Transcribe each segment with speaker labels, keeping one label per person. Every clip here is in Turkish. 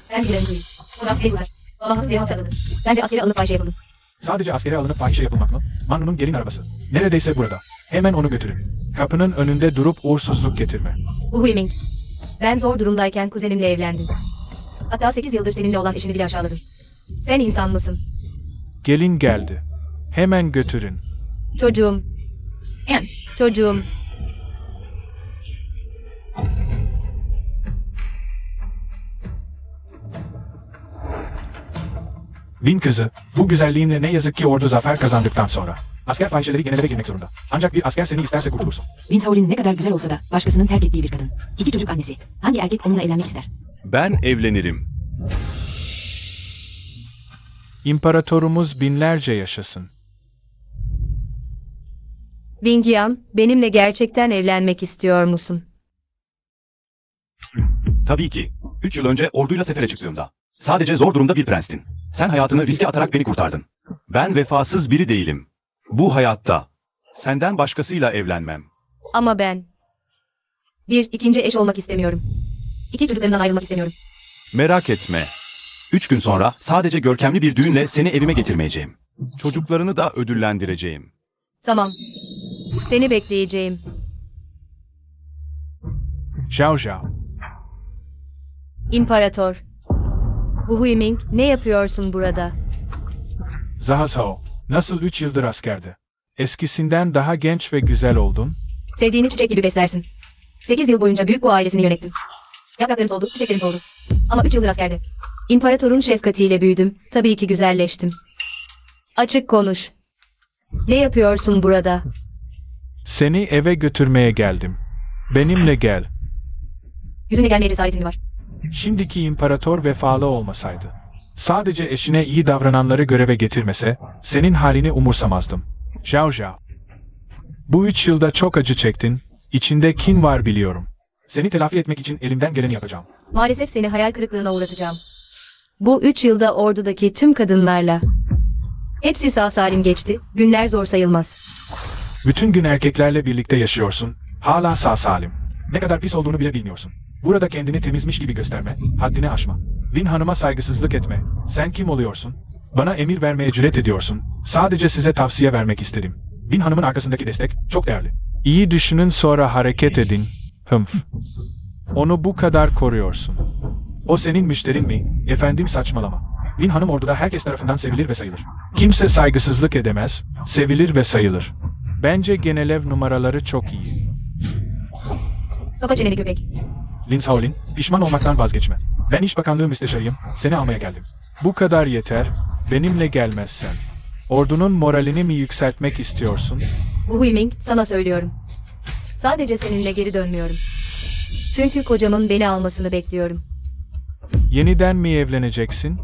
Speaker 1: Ben giderim kuyum. Babam beni kurtar. Babam hırsız yere hapse atıldı. Ben de askere alınıp fahişe yapıldım.
Speaker 2: Sadece askere alınıp fahişe yapılmak mı? Manu'nun gelin arabası. Neredeyse burada. Hemen onu götürün. Kapının önünde durup uğursuzluk getirme.
Speaker 1: Bu Huiming. Ben zor durumdayken kuzenimle evlendim. Hatta 8 yıldır seninle olan eşini bile aşağıladım. Sen insan mısın?
Speaker 2: Gelin geldi. Hemen götürün.
Speaker 1: Çocuğum. Çocuğum.
Speaker 2: Lin kızı, bu güzelliğinle ne yazık ki ordu zafer kazandıktan sonra. Asker fahişeleri gene eve girmek zorunda. Ancak bir asker seni isterse kurtulursun.
Speaker 1: Vince Howlin ne kadar güzel olsa da başkasının terk ettiği bir kadın. 2 çocuk annesi. Hangi erkek onunla evlenmek ister?
Speaker 3: Ben evlenirim.
Speaker 2: İmparatorumuz binlerce yaşasın.
Speaker 1: Wingian, benimle gerçekten evlenmek istiyor musun?
Speaker 3: Tabii ki. 3 yıl önce orduyla sefere çıktığımda. Sadece zor durumda bir prenstin. Sen hayatını riske atarak beni kurtardın. Ben vefasız biri değilim. Bu hayatta. Senden başkasıyla evlenmem.
Speaker 1: Ama ben... Bir ikinci eş olmak istemiyorum. 2 çocuklarımdan ayrılmak istemiyorum.
Speaker 3: Merak etme. 3 gün sonra sadece görkemli bir düğünle seni evime getirmeyeceğim. Çocuklarını da ödüllendireceğim.
Speaker 1: Tamam. Seni bekleyeceğim.
Speaker 2: Zhao Zhao.
Speaker 1: İmparator. Bu Huiming, ne yapıyorsun burada?
Speaker 2: Zaha Sao, nasıl 3 yıldır askerde? Eskisinden daha genç ve güzel oldun.
Speaker 1: Sevdiğini çiçek gibi beslersin. 8 yıl boyunca büyük bu ailesini yönettim. Yapraklarım soldu, çiçeklerim soldu. Ama 3 yıldır askerde. İmparatorun şefkatiyle büyüdüm. Tabii ki güzelleştim. Açık konuş. Ne yapıyorsun burada?
Speaker 2: Seni eve götürmeye geldim. Benimle gel.
Speaker 1: Yüzünle gelmeye cesaretin mi var?
Speaker 2: Şimdiki imparator vefalı olmasaydı, sadece eşine iyi davrananları göreve getirmese, senin halini umursamazdım. Zhao Zhao. Bu 3 yılda çok acı çektin, içinde kin var biliyorum. Seni telafi etmek için elimden geleni yapacağım.
Speaker 1: Maalesef seni hayal kırıklığına uğratacağım. Bu 3 yılda ordudaki tüm kadınlarla. Hepsi sağ salim geçti, günler zor sayılmaz.
Speaker 2: Bütün gün erkeklerle birlikte yaşıyorsun, hala sağ salim. Ne kadar pis olduğunu bile bilmiyorsun. Burada kendini temizmiş gibi gösterme, haddini aşma. Lin Hanım'a saygısızlık etme. Sen kim oluyorsun? Bana emir vermeye cüret ediyorsun. Sadece size tavsiye vermek istedim. Lin Hanım'ın arkasındaki destek çok değerli. İyi düşünün sonra hareket edin. Hımph. Onu bu kadar koruyorsun. O senin müşterin mi? Efendim saçmalama. Lin Hanım orduda herkes tarafından sevilir ve sayılır. Kimse saygısızlık edemez, sevilir ve sayılır. Bence Genelev numaraları çok iyi.
Speaker 1: Kapa çeneni köpek.
Speaker 2: Lin Shaolin, pişman olmaktan vazgeçme. Ben iş bakanlığı müsteşarıyım, seni almaya geldim. Bu kadar yeter, benimle gelmezsen. Ordunun moralini mi yükseltmek istiyorsun?
Speaker 1: Bu Huiming, sana söylüyorum. Sadece seninle geri dönmüyorum. Çünkü kocamın beni almasını bekliyorum.
Speaker 2: Yeniden mi evleneceksin?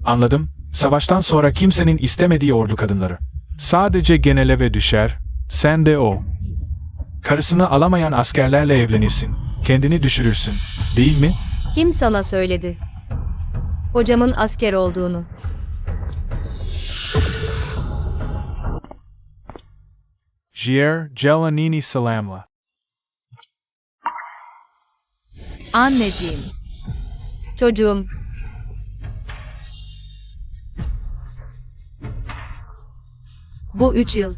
Speaker 2: Anladım, savaştan sonra kimsenin istemediği ordu kadınları. Sadece Genelev'e düşer, sen de o. Karısını alamayan askerlerle evlenirsin, kendini düşürürsün, değil mi?
Speaker 1: Kim sana söyledi? Kocamın asker olduğunu.
Speaker 2: Jier, Jelanini Salamla.
Speaker 1: Anneciğim. Çocuğum. Bu 3 yıl.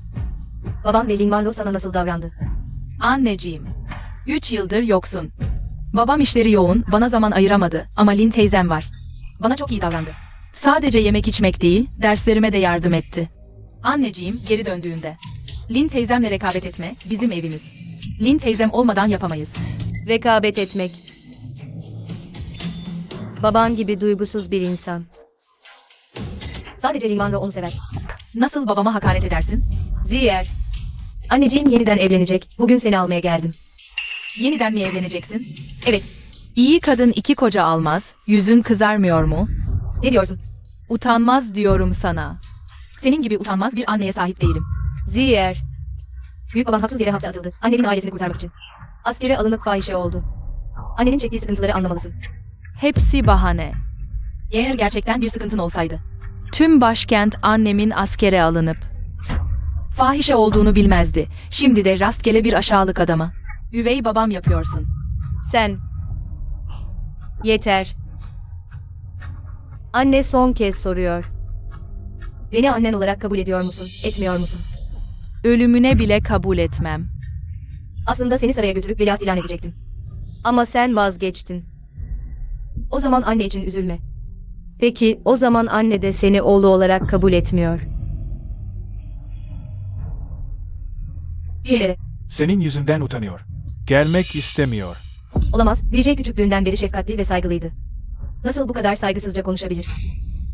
Speaker 1: Babam ve Lin Manro sana nasıl davrandı?
Speaker 4: Anneciğim. 3 yıldır yoksun. Babam işleri yoğun, bana zaman ayıramadı ama Lin teyzem var.
Speaker 1: Bana çok iyi davrandı.
Speaker 4: Sadece yemek içmek değil, derslerime de yardım etti. Anneciğim geri döndüğünde. Lin teyzemle rekabet etme, bizim evimiz. Lin teyzem olmadan yapamayız.
Speaker 1: Rekabet etmek. Baban gibi duygusuz bir insan. Sadece Lin Manro onu sever.
Speaker 4: Nasıl babama hakaret edersin?
Speaker 1: Ziyer. Anneciğim yeniden evlenecek. Bugün seni almaya geldim.
Speaker 4: Yeniden mi evleneceksin?
Speaker 1: Evet.
Speaker 4: İyi kadın 2 koca almaz, yüzün kızarmıyor mu?
Speaker 1: Ne diyorsun?
Speaker 4: Utanmaz diyorum sana. Senin gibi utanmaz bir anneye sahip değilim.
Speaker 1: Ziyer. Büyük baban haksız yere hapse atıldı. Annenin ailesini kurtarmak için. Askere alınıp fahişe oldu. Annenin çektiği sıkıntıları anlamalısın.
Speaker 4: Hepsi bahane. Eğer gerçekten bir sıkıntın olsaydı. Tüm başkent annemin askere alınıp fahişe olduğunu bilmezdi. Şimdi de rastgele bir aşağılık adama. Üvey babam yapıyorsun.
Speaker 1: Sen. Yeter. Anne son kez soruyor. Beni annen olarak kabul ediyor musun, etmiyor musun?
Speaker 4: Ölümüne bile kabul etmem.
Speaker 1: Aslında seni saraya götürüp veliaht ilan edecektim. Ama sen vazgeçtin. O zaman anne için üzülme. Peki, o zaman anne de seni oğlu olarak kabul etmiyor. Vijay,
Speaker 2: Senin yüzünden utanıyor. Gelmek istemiyor.
Speaker 1: olamaz. Vijay küçüklüğünden beri şefkatli ve saygılıydı. Nasıl bu kadar saygısızca konuşabilir?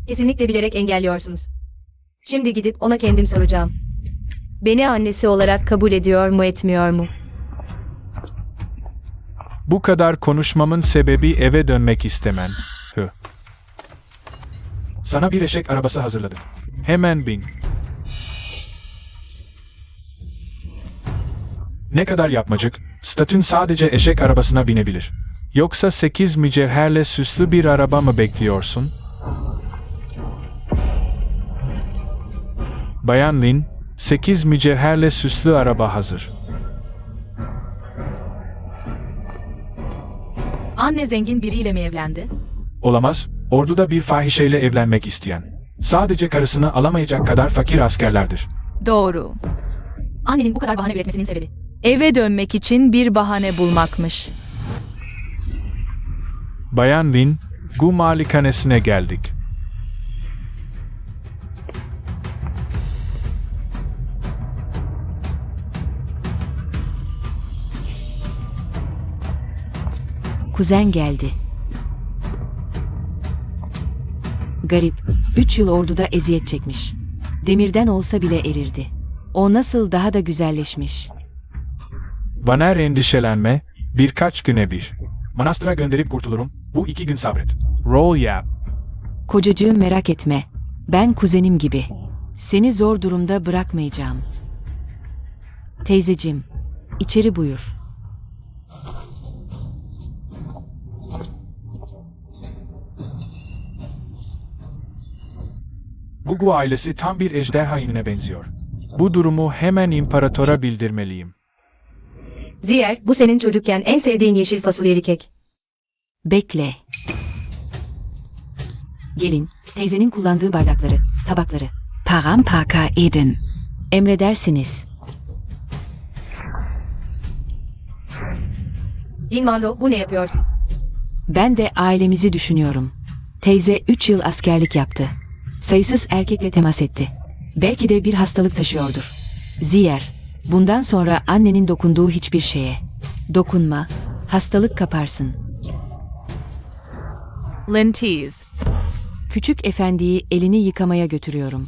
Speaker 1: Kesinlikle bilerek engelliyorsunuz. Şimdi gidip ona kendim soracağım. Beni annesi olarak kabul ediyor mu, etmiyor mu?
Speaker 2: Bu kadar konuşmamın sebebi eve dönmek istemen. Sana bir eşek arabası hazırladık. Hemen bin. Ne kadar yapmacık, statün sadece eşek arabasına binebilir. Yoksa 8 mücevherle süslü bir araba mı bekliyorsun? Bayan Lin, 8 mücevherle süslü araba hazır.
Speaker 4: Anne zengin biriyle mi evlendi?
Speaker 2: Olamaz, orduda bir fahişeyle evlenmek isteyen. Sadece karısını alamayacak kadar fakir askerlerdir.
Speaker 4: Doğru. Annenin bu kadar bahane üretmesinin sebebi eve dönmek için bir bahane bulmakmış.
Speaker 2: Bayan Lin, Gu malikanesine geldik.
Speaker 5: Kuzen geldi. Garip, 3 yıl orduda eziyet çekmiş. Demirden olsa bile erirdi. O nasıl daha da güzelleşmiş.
Speaker 2: Vaner endişelenme, birkaç güne bir. Manastıra gönderip kurtulurum, bu 2 gün sabret. Roll yap.
Speaker 5: Kocacığım merak etme. Ben kuzenim gibi. Seni zor durumda bırakmayacağım. Teyzeciğim, içeri buyur.
Speaker 2: Gugu ailesi tam bir ejderha inine benziyor. Bu durumu hemen imparatora bildirmeliyim.
Speaker 1: Ziyer, bu senin çocukken en sevdiğin yeşil fasulyeli kek.
Speaker 5: Bekle. Gelin, teyzenin kullandığı bardakları, tabakları paramparça edin. Emredersiniz.
Speaker 1: Lin Monroe, bu ne yapıyorsun?
Speaker 5: Ben de ailemizi düşünüyorum. Teyze 3 yıl askerlik yaptı. Sayısız erkekle temas etti. Belki de bir hastalık taşıyordur. Ziyer, bundan sonra annenin dokunduğu hiçbir şeye dokunma, hastalık kaparsın.
Speaker 4: Lin Tease.
Speaker 5: Küçük efendiyi elini yıkamaya götürüyorum.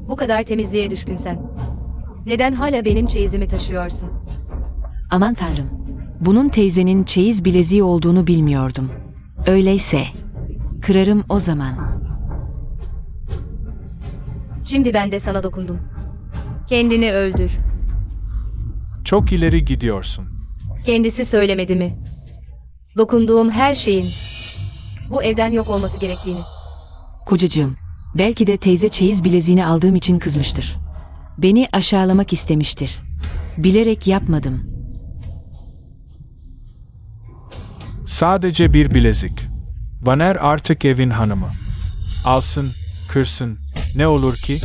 Speaker 1: Bu kadar temizliğe düşkünsen. Neden hala benim çeyizimi taşıyorsun?
Speaker 5: Aman tanrım, bunun teyzenin çeyiz bileziği olduğunu bilmiyordum. Öyleyse, kırarım o zaman.
Speaker 1: Şimdi ben de sana dokundum. Kendini öldür.
Speaker 2: Çok ileri gidiyorsun.
Speaker 1: Kendisi söylemedi mi? Dokunduğum her şeyin bu evden yok olması gerektiğini.
Speaker 5: Kocacığım, belki de teyze çeyiz bileziğini aldığım için kızmıştır. Beni aşağılamak istemiştir. Bilerek yapmadım.
Speaker 2: Sadece bir bilezik. Vaner artık evin hanımı. Alsın, kırsın, ne olur ki?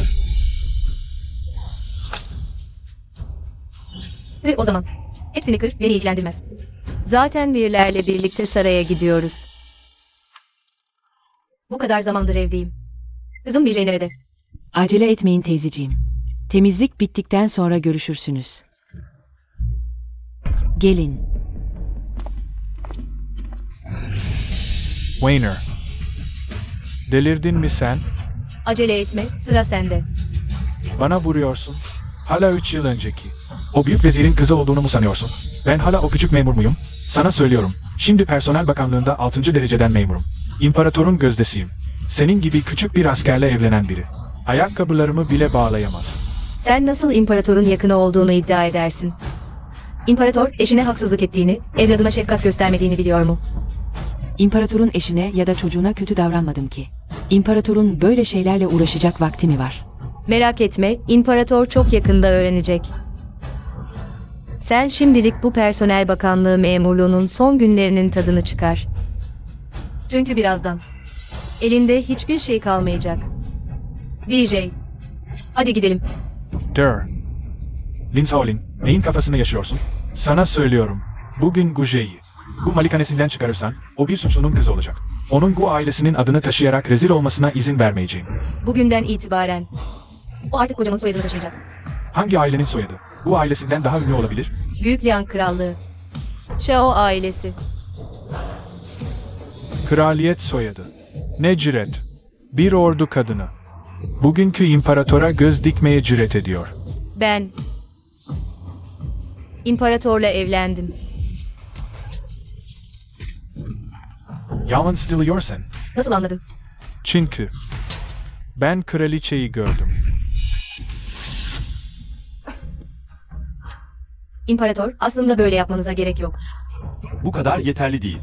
Speaker 1: Kır o zaman. Hepsini kır, beni ilgilendirmez. Zaten birilerle birlikte saraya gidiyoruz. Bu kadar zamandır evdeyim. Kızım Vijay nerede?
Speaker 5: Acele etmeyin teyzeciğim. Temizlik bittikten sonra görüşürsünüz. Gelin.
Speaker 2: Wayner. Delirdin mi sen?
Speaker 1: Acele etme, sıra sende.
Speaker 2: Bana vuruyorsun. Hala 3 yıl önceki. O büyük vezirin kızı olduğunu mu sanıyorsun? Ben hala o küçük memur muyum? Sana söylüyorum. Şimdi personel bakanlığında 6. dereceden memurum. İmparatorun gözdesiyim. Senin gibi küçük bir askerle evlenen biri. Ayakkabılarımı bile bağlayamaz.
Speaker 1: Sen nasıl imparatorun yakını olduğunu iddia edersin? İmparator eşine haksızlık ettiğini, evladına şefkat göstermediğini biliyor mu?
Speaker 5: İmparatorun eşine ya da çocuğuna kötü davranmadım ki. İmparatorun böyle şeylerle uğraşacak vakti mi var?
Speaker 1: Merak etme, imparator çok yakında öğrenecek. Sen şimdilik bu personel bakanlığı memurluğunun son günlerinin tadını çıkar. Çünkü birazdan elinde hiçbir şey kalmayacak. VJ, hadi gidelim.
Speaker 2: Lin Shaolin, neyin kafasını yaşıyorsun? Sana söylüyorum. Bugün Guje'yi bu malikanesinden çıkarırsan, o bir suçlunun kızı olacak. Onun Gu ailesinin adını taşıyarak rezil olmasına izin vermeyeceğim.
Speaker 1: Bugünden itibaren o artık kocamın soyadını taşıyacak.
Speaker 2: Hangi ailenin soyadı? Bu ailesinden daha ünlü olabilir.
Speaker 1: Büyük Liang Krallığı. Shao ailesi.
Speaker 2: Kraliyet soyadı. Ne cüret. Bir ordu kadını. Bugünkü imparatora göz dikmeye cüret ediyor.
Speaker 1: Ben imparatorla evlendim.
Speaker 2: Yalan söylüyorsun.
Speaker 1: Nasıl anladın?
Speaker 2: Çünkü ben kraliçeyi gördüm.
Speaker 1: İmparator, aslında böyle yapmanıza gerek yok.
Speaker 3: Bu kadar yeterli değil.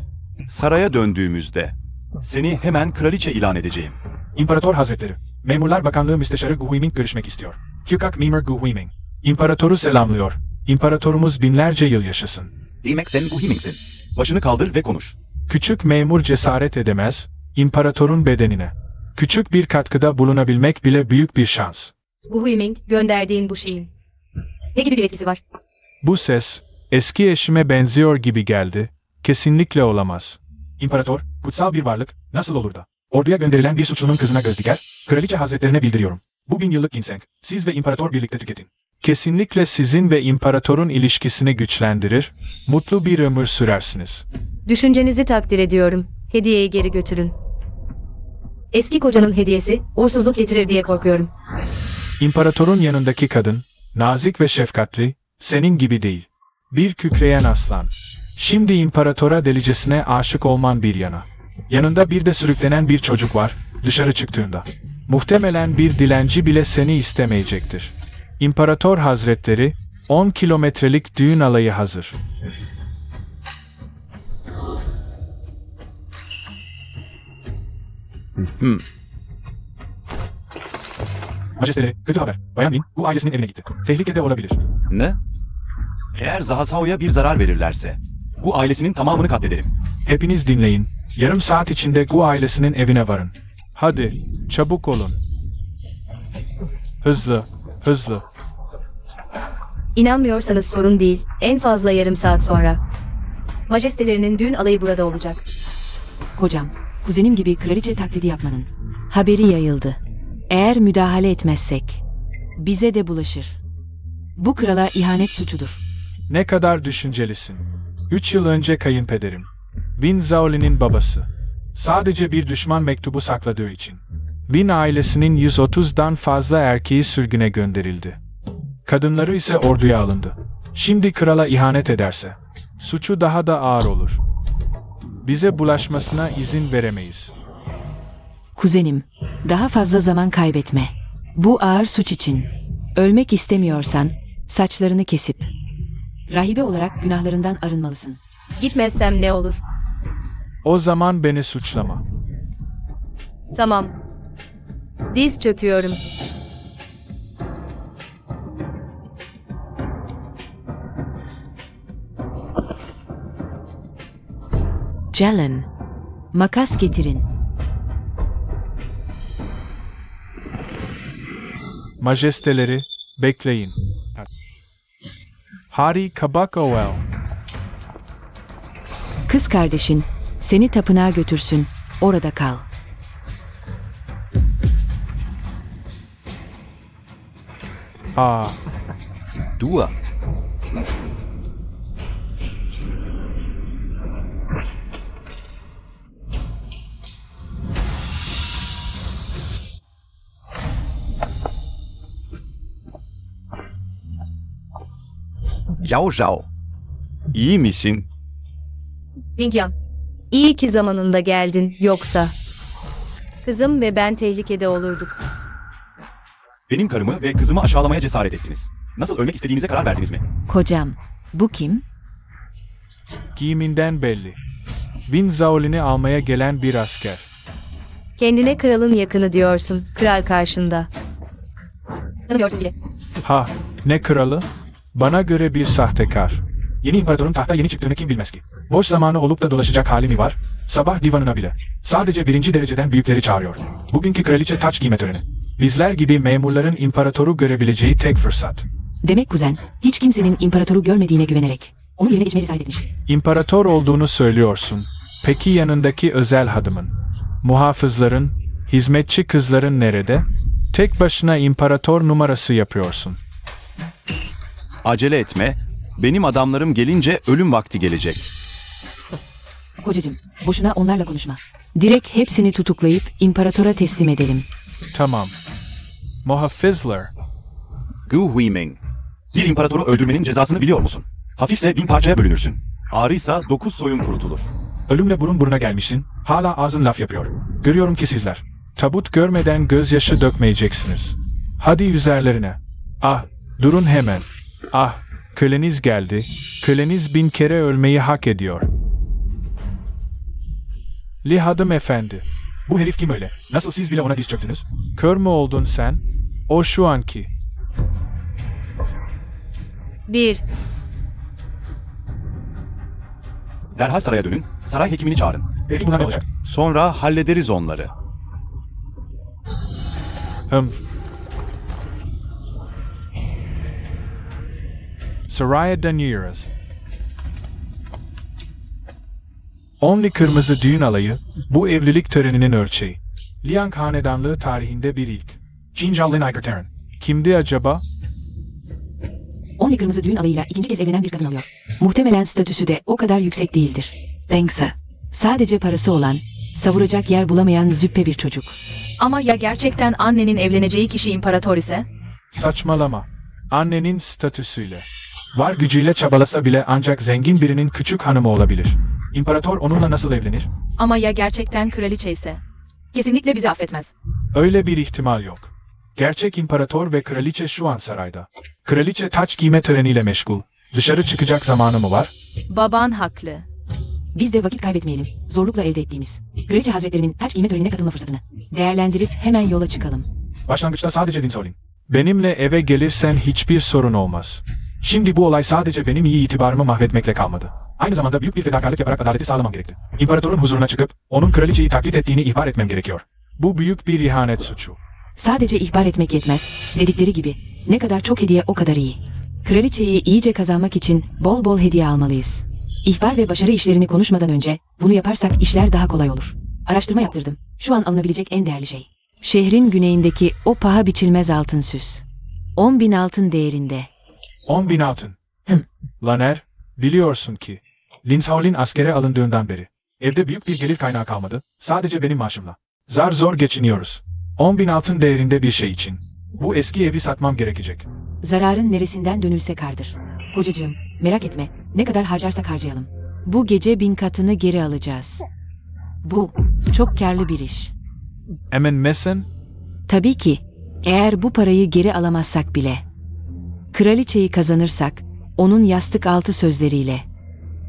Speaker 3: Saraya döndüğümüzde seni hemen kraliçe ilan edeceğim.
Speaker 2: İmparator Hazretleri, Memurlar Bakanlığı Müsteşarı Gu Huiming görüşmek istiyor. Kükak Mimar Gu Huiming. İmparatoru selamlıyor. İmparatorumuz binlerce yıl yaşasın.
Speaker 3: Demek sen bu himingsin. Başını kaldır ve konuş.
Speaker 2: Küçük memur cesaret edemez, imparatorun bedenine. Küçük bir katkıda bulunabilmek bile büyük bir şans.
Speaker 1: Gu Huiming, gönderdiğin bu şeyin ne gibi bir etkisi var?
Speaker 2: Bu ses, eski eşime benziyor gibi geldi. Kesinlikle olamaz. İmparator, kutsal bir varlık, nasıl olur da? Orduya gönderilen bir suçlunun kızına göz diker, kraliçe hazretlerine bildiriyorum. Bu 1000 yıllık ginseng, siz ve imparator birlikte tüketin. Kesinlikle sizin ve imparatorun ilişkisini güçlendirir, mutlu bir ömür sürersiniz.
Speaker 1: Düşüncenizi takdir ediyorum. Hediyeyi geri götürün. Eski kocanın hediyesi, uğursuzluk getirir diye korkuyorum.
Speaker 2: İmparatorun yanındaki kadın, nazik ve şefkatli, senin gibi değil. Bir kükreyen aslan. Şimdi imparatora delicesine aşık olman bir yana. Yanında bir de sürüklenen bir çocuk var, dışarı çıktığında. Muhtemelen bir dilenci bile seni istemeyecektir. İmparator Hazretleri, 10 kilometrelik düğün alayı hazır. Majesteleri, kötü haber. Bayan Lin, bu ailesinin evine gitti. Tehlikede olabilir.
Speaker 3: Ne? Eğer Zaha Shao'ya bir zarar verirlerse, bu ailesinin tamamını katlederim.
Speaker 2: Hepiniz dinleyin. Yarım saat içinde Gu ailesinin evine varın. Hadi, çabuk olun. Hızlı, hızlı.
Speaker 1: İnanmıyorsanız sorun değil, en fazla yarım saat sonra. Majestelerinin düğün alayı burada olacak.
Speaker 5: Kocam, kuzenim gibi kraliçe taklidi yapmanın haberi yayıldı. Eğer müdahale etmezsek bize de bulaşır. Bu krala ihanet suçudur.
Speaker 2: Ne kadar düşüncelisin. 3 yıl önce kayınpederim, Bin Zaoli'nin babası, sadece bir düşman mektubu sakladığı için Bin ailesinin 130'dan fazla erkeği sürgüne gönderildi. Kadınları ise orduya alındı. Şimdi krala ihanet ederse, suçu daha da ağır olur. Bize bulaşmasına izin veremeyiz.
Speaker 5: Kuzenim, daha fazla zaman kaybetme. Bu ağır suç için. Ölmek istemiyorsan saçlarını kesip rahibe olarak günahlarından arınmalısın.
Speaker 1: Gitmezsem ne olur?
Speaker 2: O zaman beni suçlama.
Speaker 1: Tamam. Diz çöküyorum.
Speaker 5: Jalen, makas getirin.
Speaker 2: Majesteleri, bekleyin. Hari Kabak-Oel.
Speaker 5: Kız kardeşin seni tapınağa götürsün, orada kal.
Speaker 3: Dua. Yao Zhao. İyi misin?
Speaker 1: Bingyan, iyi ki zamanında geldin, yoksa kızım ve ben tehlikede olurduk.
Speaker 3: Benim karımı ve kızımı aşağılamaya cesaret ettiniz. Nasıl ölmek istediğinize karar verdiniz mi?
Speaker 5: Kocam, bu kim?
Speaker 2: Giyiminden belli. Bin Zaolin'i almaya gelen bir asker.
Speaker 1: Kendine kralın yakını diyorsun, kral karşında. Tanımıyorsun bile.
Speaker 2: Ha, ne kralı? Bana göre bir sahtekar. Yeni imparatorun tahta yeni çıktığını kim bilmez ki? Boş zamanı olup da dolaşacak hali mi var? Sabah divanına bile. Sadece birinci dereceden büyükleri çağırıyor. Bugünkü kraliçe taç giyme töreni. Bizler gibi memurların imparatoru görebileceği tek fırsat.
Speaker 5: Demek kuzen, hiç kimsenin imparatoru görmediğine güvenerek onun yerine geçmeye cesaret etmiş.
Speaker 2: İmparator olduğunu söylüyorsun. Peki yanındaki özel hadımın, muhafızların, hizmetçi kızların nerede? Tek başına imparator numarası yapıyorsun.
Speaker 3: Acele etme. Benim adamlarım gelince ölüm vakti gelecek.
Speaker 5: Kocacığım, boşuna onlarla konuşma. Direkt hepsini tutuklayıp imparatora teslim edelim.
Speaker 2: Tamam. Muhafızlar.
Speaker 3: Gu Huiming. Bir imparatoru öldürmenin cezasını biliyor musun? Hafifse 1000 parçaya bölünürsün. Ağrıysa 9 soyun kurutulur.
Speaker 2: Ölümle burun buruna gelmişsin, hala ağzın laf yapıyor. Görüyorum ki sizler, tabut görmeden gözyaşı dökmeyeceksiniz. Hadi üzerlerine. Ah, durun hemen. Ah, köleniz geldi. Köleniz 1000 kere ölmeyi hak ediyor. Li Hadım efendi. Bu herif kim öyle? Nasıl siz bile ona diz çöktünüz? Kör mü oldun sen? O şu anki.
Speaker 1: 1.
Speaker 3: Derhal saraya dönün. Saray hekimini çağırın.
Speaker 2: Peki bunlar ne olacak?
Speaker 3: Sonra hallederiz onları.
Speaker 2: Saraya dönüyoruz. Only kırmızı düğün alayı, bu evlilik töreninin ölçeği. Liang hanedanlığı tarihinde bir ilk. Jinjalin Aygırteren. Kimdi acaba?
Speaker 5: Only kırmızı düğün alayıyla ikinci kez evlenen bir kadın alıyor. Muhtemelen statüsü de o kadar yüksek değildir. Banksa. Sadece parası olan, savuracak yer bulamayan züppe bir çocuk.
Speaker 4: Ama ya gerçekten annenin evleneceği kişi imparator ise?
Speaker 2: Saçmalama. Annenin statüsüyle. Var gücüyle çabalasa bile ancak zengin birinin küçük hanımı olabilir. İmparator onunla nasıl evlenir?
Speaker 4: Ama ya gerçekten kraliçe ise? Kesinlikle bizi affetmez.
Speaker 2: Öyle bir ihtimal yok. Gerçek imparator ve kraliçe şu an sarayda. Kraliçe taç giyme töreniyle meşgul. Dışarı çıkacak zamanı mı var?
Speaker 4: Baban haklı.
Speaker 5: Biz de vakit kaybetmeyelim. Zorlukla elde ettiğimiz Kraliçe Hazretlerinin taç giyme törenine katılma fırsatını değerlendirip hemen yola çıkalım.
Speaker 2: Başlangıçta sadece din sorayım. Benimle eve gelirsen hiçbir sorun olmaz. Şimdi bu olay sadece benim iyi itibarımı mahvetmekle kalmadı. Aynı zamanda büyük bir fedakarlık yaparak adaleti sağlamam gerekti. İmparatorun huzuruna çıkıp onun kraliçeyi taklit ettiğini ihbar etmem gerekiyor. Bu büyük bir ihanet suçu.
Speaker 5: Sadece ihbar etmek yetmez. Dedikleri gibi ne kadar çok hediye o kadar iyi. Kraliçeyi iyice kazanmak için bol bol hediye almalıyız. İhbar ve başarı işlerini konuşmadan önce bunu yaparsak işler daha kolay olur. Araştırma yaptırdım. Şu an alınabilecek en değerli şey. Şehrin güneyindeki o paha biçilmez altın süs. 10.000 altın değerinde.
Speaker 2: 10.000 altın.
Speaker 5: Hım.
Speaker 2: Laner, biliyorsun ki Lin Shaolin askere alındığından beri evde büyük bir gelir kaynağı kalmadı. Sadece benim maaşımla. Zar zor geçiniyoruz. 10.000 altın değerinde bir şey için. Bu eski evi satmam gerekecek.
Speaker 5: Zararın neresinden dönülse kârdır. Kocacığım, merak etme. Ne kadar harcarsak harcayalım. Bu gece 1000 katını geri alacağız. Bu çok karlı bir iş.
Speaker 2: Emin misin?
Speaker 5: Tabii ki. Eğer bu parayı geri alamazsak bile. Kraliçeyi kazanırsak, onun yastık altı sözleriyle.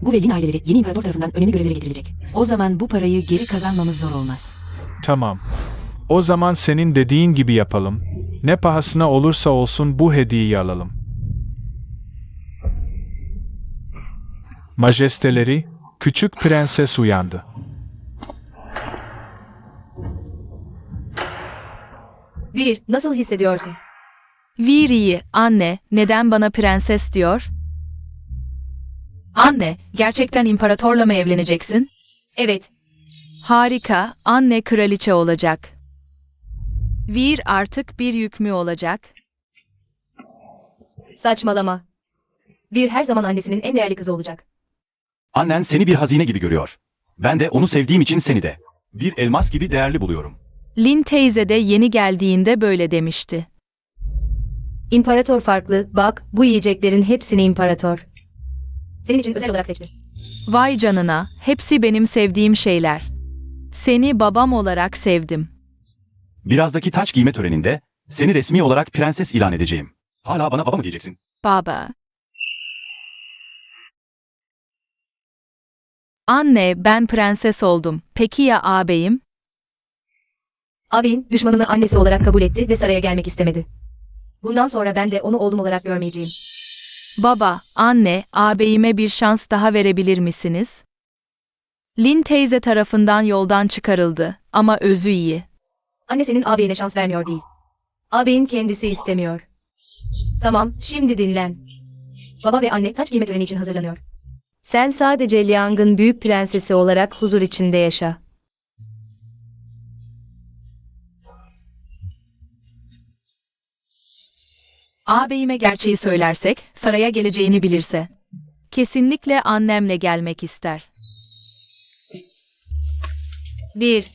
Speaker 5: Bu ve Lin aileleri yeni imparator tarafından önemli görevlere getirilecek. O zaman bu parayı geri kazanmamız zor olmaz.
Speaker 2: Tamam. O zaman senin dediğin gibi yapalım. Ne pahasına olursa olsun bu hediyeyi alalım. Majesteleri, küçük prenses uyandı.
Speaker 1: Bir, nasıl hissediyorsun?
Speaker 4: Viri'yi, anne, neden bana prenses diyor? Anne, gerçekten imparatorla mı evleneceksin?
Speaker 1: Evet.
Speaker 4: Harika, anne kraliçe olacak. Vir artık bir yük mü olacak?
Speaker 1: Saçmalama. Bir her zaman annesinin en değerli kızı olacak.
Speaker 3: Annen seni bir hazine gibi görüyor. Ben de onu sevdiğim için seni de. Bir elmas gibi değerli buluyorum.
Speaker 4: Lin teyze de yeni geldiğinde böyle demişti.
Speaker 1: İmparator farklı, bak bu yiyeceklerin hepsini imparator. Senin için özel olarak seçtim.
Speaker 4: Vay canına, hepsi benim sevdiğim şeyler. Seni babam olarak sevdim.
Speaker 3: Birazdaki taç giyme töreninde seni resmi olarak prenses ilan edeceğim. Hala bana baba mı diyeceksin?
Speaker 4: Baba. Anne, ben prenses oldum. Peki ya ağabeyim?
Speaker 1: Abin, düşmanını annesi olarak kabul etti ve saraya gelmek istemedi. Bundan sonra ben de onu oğlum olarak görmeyeceğim.
Speaker 4: Baba, anne, ağabeyime bir şans daha verebilir misiniz? Lin teyze tarafından yoldan çıkarıldı ama özü iyi.
Speaker 1: Anne senin ağabeyine şans vermiyor değil. Ağabeyin kendisi istemiyor. Tamam, şimdi dinlen. Baba ve anne taç giyme töreni için hazırlanıyor. Sen sadece Liang'ın büyük prensesi olarak huzur içinde yaşa.
Speaker 4: Ağabeyime gerçeği söylersek, saraya geleceğini bilirse. Kesinlikle annemle gelmek ister.
Speaker 1: 1.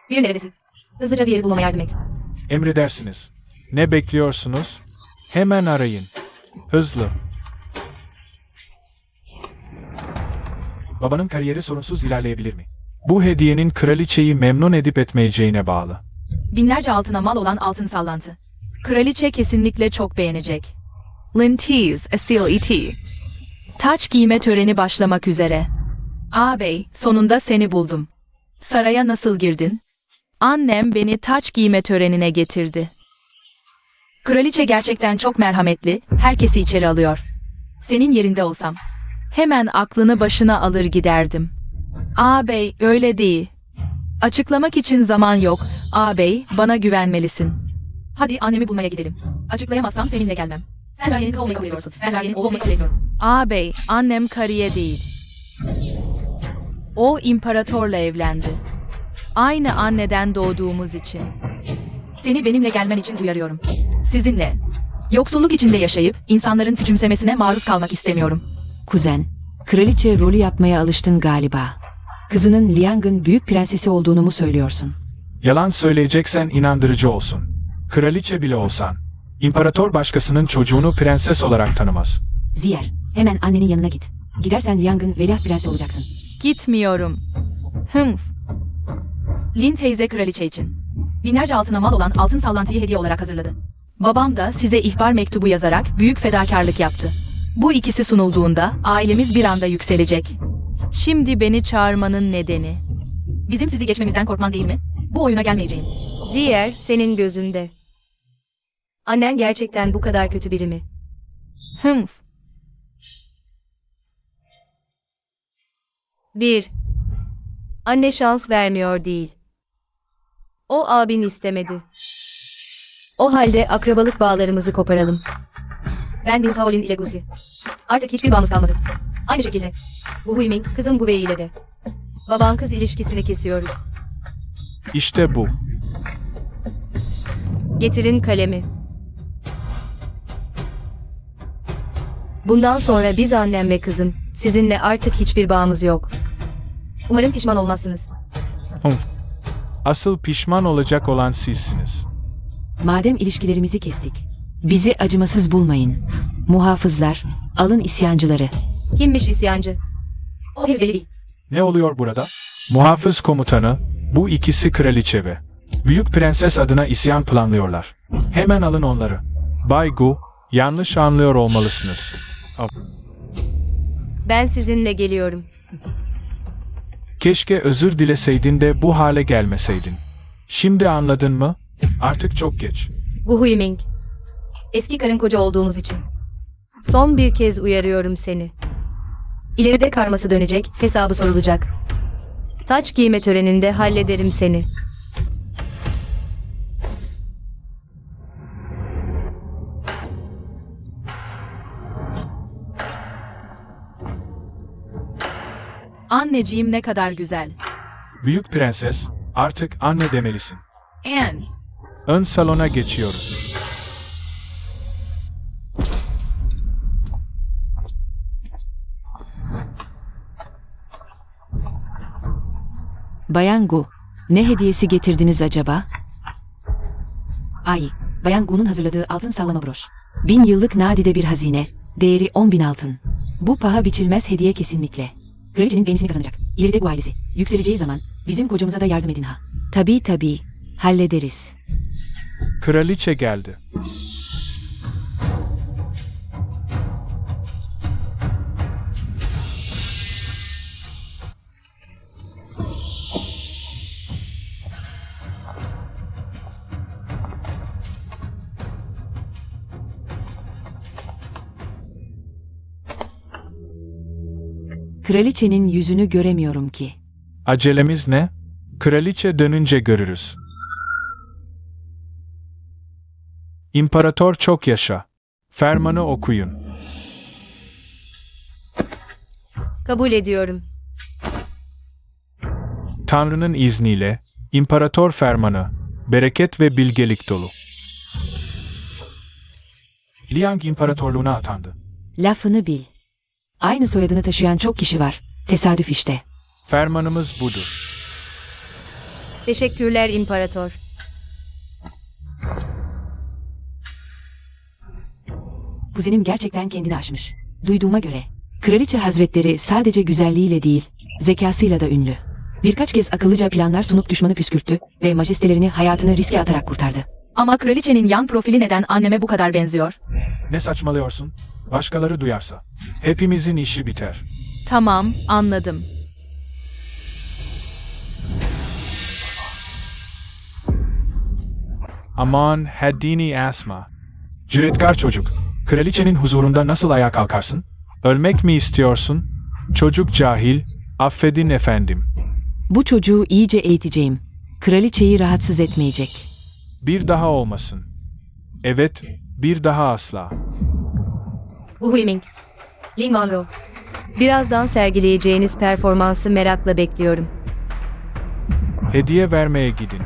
Speaker 1: Bir neredesin? Hızlıca bir yeri bulmama yardım et.
Speaker 2: Emredersiniz. Ne bekliyorsunuz? Hemen arayın. Hızlı. Babanın kariyeri sorunsuz ilerleyebilir mi? Bu hediyenin kraliçeyi memnun edip etmeyeceğine bağlı.
Speaker 4: Binlerce altına mal olan altın sallantı. Kraliçe kesinlikle çok beğenecek. Lin Tease, Asil E.T. Taç giyme töreni başlamak üzere. Ağabey, sonunda seni buldum. Saraya nasıl girdin? Annem beni taç giyme törenine getirdi. Kraliçe gerçekten çok merhametli, herkesi içeri alıyor. Senin yerinde olsam, hemen aklını başına alır giderdim. Ağabey, öyle değil. Açıklamak için zaman yok. Ağabey, bana güvenmelisin. Hadi annemi bulmaya gidelim. Açıklayamazsam seninle gelmem. Sen Jariye'nin kız olmayı kabul ediyorsun. Ben Jariye'nin oğlu olmayı kabul ediyorum. Ağabey, annem kariye değil. O imparatorla evlendi. Aynı anneden doğduğumuz için. Seni benimle gelmen için uyarıyorum. Sizinle. Yoksulluk içinde yaşayıp insanların küçümsemesine maruz kalmak istemiyorum.
Speaker 5: Kuzen, kraliçe rolü yapmaya alıştın galiba. Kızının Liang'ın büyük prensesi olduğunu mu söylüyorsun?
Speaker 2: Yalan söyleyeceksen inandırıcı olsun. Kraliçe bile olsan, imparator başkasının çocuğunu prenses olarak tanımaz.
Speaker 5: Ziyer, hemen annenin yanına git. Gidersen Liang'ın veliaht prensi olacaksın.
Speaker 4: Gitmiyorum. Hımph. Lin teyze kraliçe için. Binlerce altına mal olan altın sallantıyı hediye olarak hazırladı. Babam da size ihbar mektubu yazarak büyük fedakarlık yaptı. Bu ikisi sunulduğunda ailemiz bir anda yükselecek. Şimdi beni çağırmanın nedeni. Bizim sizi geçmemizden korkman değil mi? Bu oyuna gelmeyeceğim.
Speaker 1: Ziyer senin gözünde. Annen gerçekten bu kadar kötü biri mi?
Speaker 4: Hımph.
Speaker 1: 1. Anne şans vermiyor değil. O abin istemedi. O halde akrabalık bağlarımızı koparalım. Ben Bin Shaolin ile Gusi. Artık hiçbir bağımız kalmadı. Aynı şekilde. Bu Huiming, kızım Gu Wei ile de. Baban kız ilişkisini kesiyoruz.
Speaker 2: İşte bu.
Speaker 1: Getirin kalemi. Bundan sonra biz annem ve kızım, sizinle artık hiçbir bağımız yok. Umarım pişman olmazsınız.
Speaker 2: Asıl pişman olacak olan sizsiniz.
Speaker 5: Madem ilişkilerimizi kestik, bizi acımasız bulmayın. Muhafızlar, alın isyancıları.
Speaker 1: Kimmiş isyancı? O bir deli değil.
Speaker 2: Ne oluyor burada? Muhafız komutanı, bu ikisi kraliçe ve büyük prenses adına isyan planlıyorlar. Hemen alın onları. Bay Gu, yanlış anlıyor olmalısınız.
Speaker 1: Ben sizinle geliyorum.
Speaker 2: Keşke özür dileseydin de bu hale gelmeseydin. Şimdi anladın mı? Artık çok geç.
Speaker 1: Bu Huiming. Eski karın koca olduğumuz için. Son bir kez uyarıyorum seni. İleride karması dönecek, hesabı sorulacak. Taç giyme töreninde hallederim seni.
Speaker 4: Anneciğim ne kadar güzel.
Speaker 2: Büyük prenses, artık anne demelisin.
Speaker 4: Anne.
Speaker 2: Ön salona geçiyoruz.
Speaker 5: Bayan Gu, ne hediyesi getirdiniz acaba? Ay, Bayan Gu'nun hazırladığı altın sallama broş. 1000 yıllık nadide bir hazine, değeri 10.000 altın. Bu paha biçilmez hediye kesinlikle. Kraliçenin beğenisini kazanacak. İleride Gu ailesi, yükseleceği zaman bizim kocamıza da yardım edin ha. Tabii, hallederiz.
Speaker 2: Kraliçe geldi.
Speaker 5: Kraliçenin yüzünü göremiyorum ki.
Speaker 2: Acelemiz ne? Kraliçe dönünce görürüz. İmparator çok yaşa. Fermanı okuyun.
Speaker 1: Kabul ediyorum.
Speaker 2: Tanrı'nın izniyle, İmparator fermanı, bereket ve bilgelik dolu. Liang İmparatorluğuna atandı.
Speaker 5: Lafını bil. Aynı soyadını taşıyan çok kişi var. Tesadüf işte.
Speaker 2: Fermanımız budur.
Speaker 1: Teşekkürler İmparator.
Speaker 5: Kuzenim gerçekten kendini aşmış. Duyduğuma göre. Kraliçe Hazretleri sadece güzelliğiyle değil, zekasıyla da ünlü. Birkaç kez akıllıca planlar sunup düşmanı püskürttü ve majestelerini hayatını riske atarak kurtardı.
Speaker 4: Ama kraliçenin yan profili neden anneme bu kadar benziyor?
Speaker 2: Ne saçmalıyorsun? Başkaları duyarsa. Hepimizin işi biter.
Speaker 4: Tamam, anladım.
Speaker 2: Aman haddini asma. Cüretkar çocuk. Kraliçenin huzurunda nasıl ayağa kalkarsın? Ölmek mi istiyorsun? Çocuk cahil. Affedin efendim.
Speaker 5: Bu çocuğu iyice eğiteceğim. Kraliçeyi rahatsız etmeyecek.
Speaker 2: Bir daha olmasın. Evet, bir daha asla.
Speaker 1: Bu Huiming. Lin Monroe. Birazdan sergileyeceğiniz performansı merakla bekliyorum.
Speaker 2: Hediye vermeye gidin.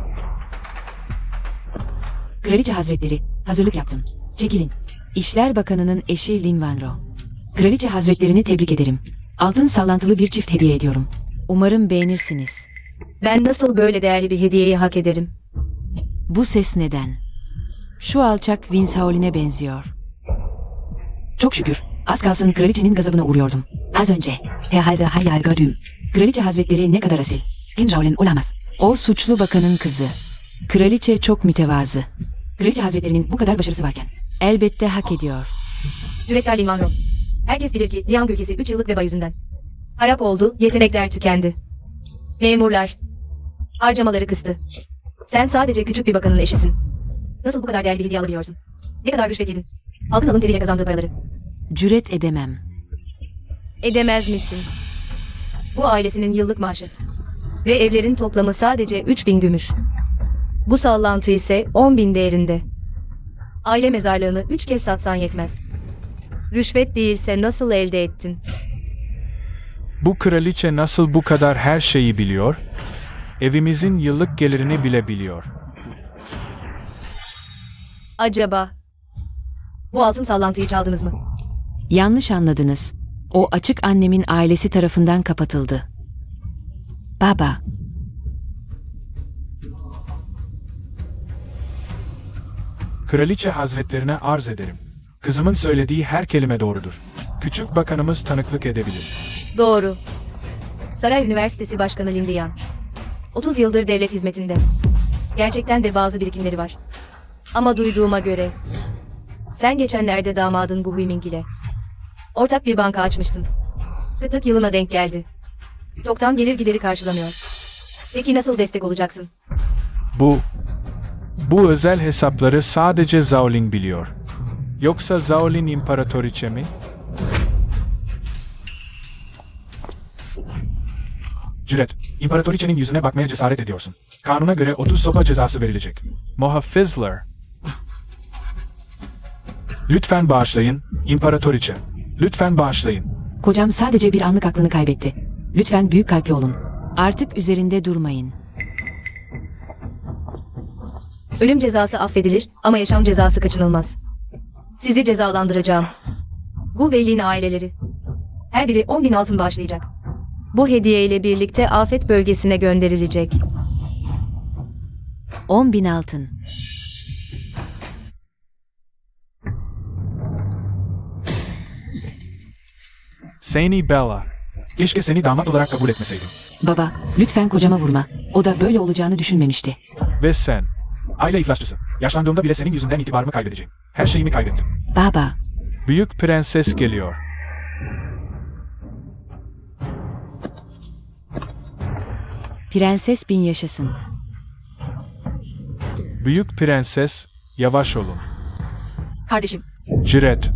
Speaker 5: Kraliçe Hazretleri, hazırlık yaptım. Çekilin. İşler Bakanı'nın eşi Lin Vanro. Kraliçe Hazretlerini tebrik ederim. Altın sallantılı bir çift hediye ediyorum. Umarım beğenirsiniz.
Speaker 1: Ben nasıl böyle değerli bir hediyeyi hak ederim?
Speaker 5: Bu ses neden? Şu alçak Vince Howlin'e benziyor. Çok şükür. Az kalsın kraliçenin gazabına uğruyordum. Az önce. Herhalde hayal gördüm. Kraliçe Hazretleri ne kadar asil. Vince Howlin olamaz. O suçlu bakanın kızı. Kraliçe çok mütevazı. Kraliçe Hazretlerinin bu kadar başarısı varken. Elbette hak ediyor.
Speaker 1: Cüretkar Lin Monroe. Herkes bilir ki Liang ülkesi 3 yıllık veba yüzünden harap oldu, yetenekler tükendi. Memurlar harcamaları kıstı. Sen sadece küçük bir bakanın eşisin. Nasıl bu kadar değerli bir hediye alabiliyorsun? Ne kadar rüşvet yedin? Aldın alın teriyle kazandığı paraları.
Speaker 5: Cüret edemem.
Speaker 1: Edemez misin? Bu ailesinin yıllık maaşı. Ve evlerin toplamı sadece 3000 gümüş. Bu sallantı ise 10.000 değerinde. Aile mezarlığını 3 kez satsan yetmez. Rüşvet değilse nasıl elde ettin?
Speaker 2: Bu kraliçe nasıl bu kadar her şeyi biliyor? Evimizin yıllık gelirini bile biliyor.
Speaker 1: Acaba bu altın sallantıyı çaldınız mı?
Speaker 5: Yanlış anladınız. O açık annemin ailesi tarafından kapatıldı. Baba,
Speaker 2: Kraliçe hazretlerine arz ederim. Kızımın söylediği her kelime doğrudur. Küçük bakanımız tanıklık edebilir.
Speaker 1: Doğru. Saray Üniversitesi Başkanı Lin Dian. 30 yıldır devlet hizmetinde. Gerçekten de bazı birikimleri var. Ama duyduğuma göre sen geçenlerde damadın bu Huiming ile ortak bir banka açmışsın. Kıtlık yılına denk geldi. Çoktan gelir gideri karşılamıyor. Peki nasıl destek olacaksın?
Speaker 2: Bu özel hesapları sadece Zhaolin biliyor. Yoksa Zhaolin imparatoriçe mi? Cüret, imparatoriçenin yüzüne bakmaya cesaret ediyorsun. Kanuna göre 30 sopa cezası verilecek. Muhafızlar. Lütfen bağışlayın, imparatoriçe. Lütfen bağışlayın.
Speaker 5: kocam sadece bir anlık aklını kaybetti. Lütfen büyük kalpli olun. Artık üzerinde durmayın.
Speaker 1: Ölüm cezası affedilir ama yaşam cezası kaçınılmaz. Sizi cezalandıracağım. Bu ve Lin aileleri. Her biri 10.000 altın bağışlayacak. Bu hediye ile birlikte afet bölgesine gönderilecek.
Speaker 5: 10.000 altın.
Speaker 2: Seni Bella. Keşke seni damat olarak kabul etmeseydim.
Speaker 5: Baba, lütfen kocama vurma. O da böyle olacağını düşünmemişti.
Speaker 2: Ve sen. Aile iflasçısı. Yaşlandığımda bile senin yüzünden itibarımı kaybedeceğim. Her şeyimi kaybettim.
Speaker 5: Baba,
Speaker 2: Büyük prenses geliyor.
Speaker 5: Prenses bin yaşasın.
Speaker 2: Büyük prenses, yavaş olun.
Speaker 1: Kardeşim,
Speaker 2: Ciret,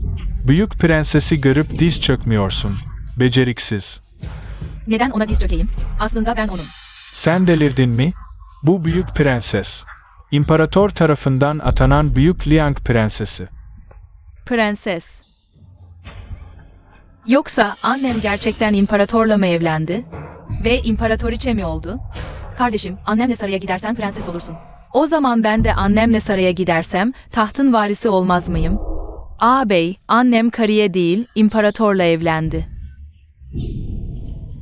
Speaker 2: büyük prensesi görüp diz çökmüyorsun. Beceriksiz.
Speaker 4: Neden ona diz çökeyim? Aslında ben onun.
Speaker 2: Sen delirdin mi? Bu büyük prenses. İmparator tarafından atanan Büyük Liang Prensesi.
Speaker 4: Prenses. Yoksa annem gerçekten imparatorla mı evlendi? Ve imparatoriçe mi oldu? Kardeşim, annemle saraya gidersen prenses olursun. O zaman ben de annemle saraya gidersem tahtın varisi olmaz mıyım? Ağabey, annem karıya değil, imparatorla evlendi.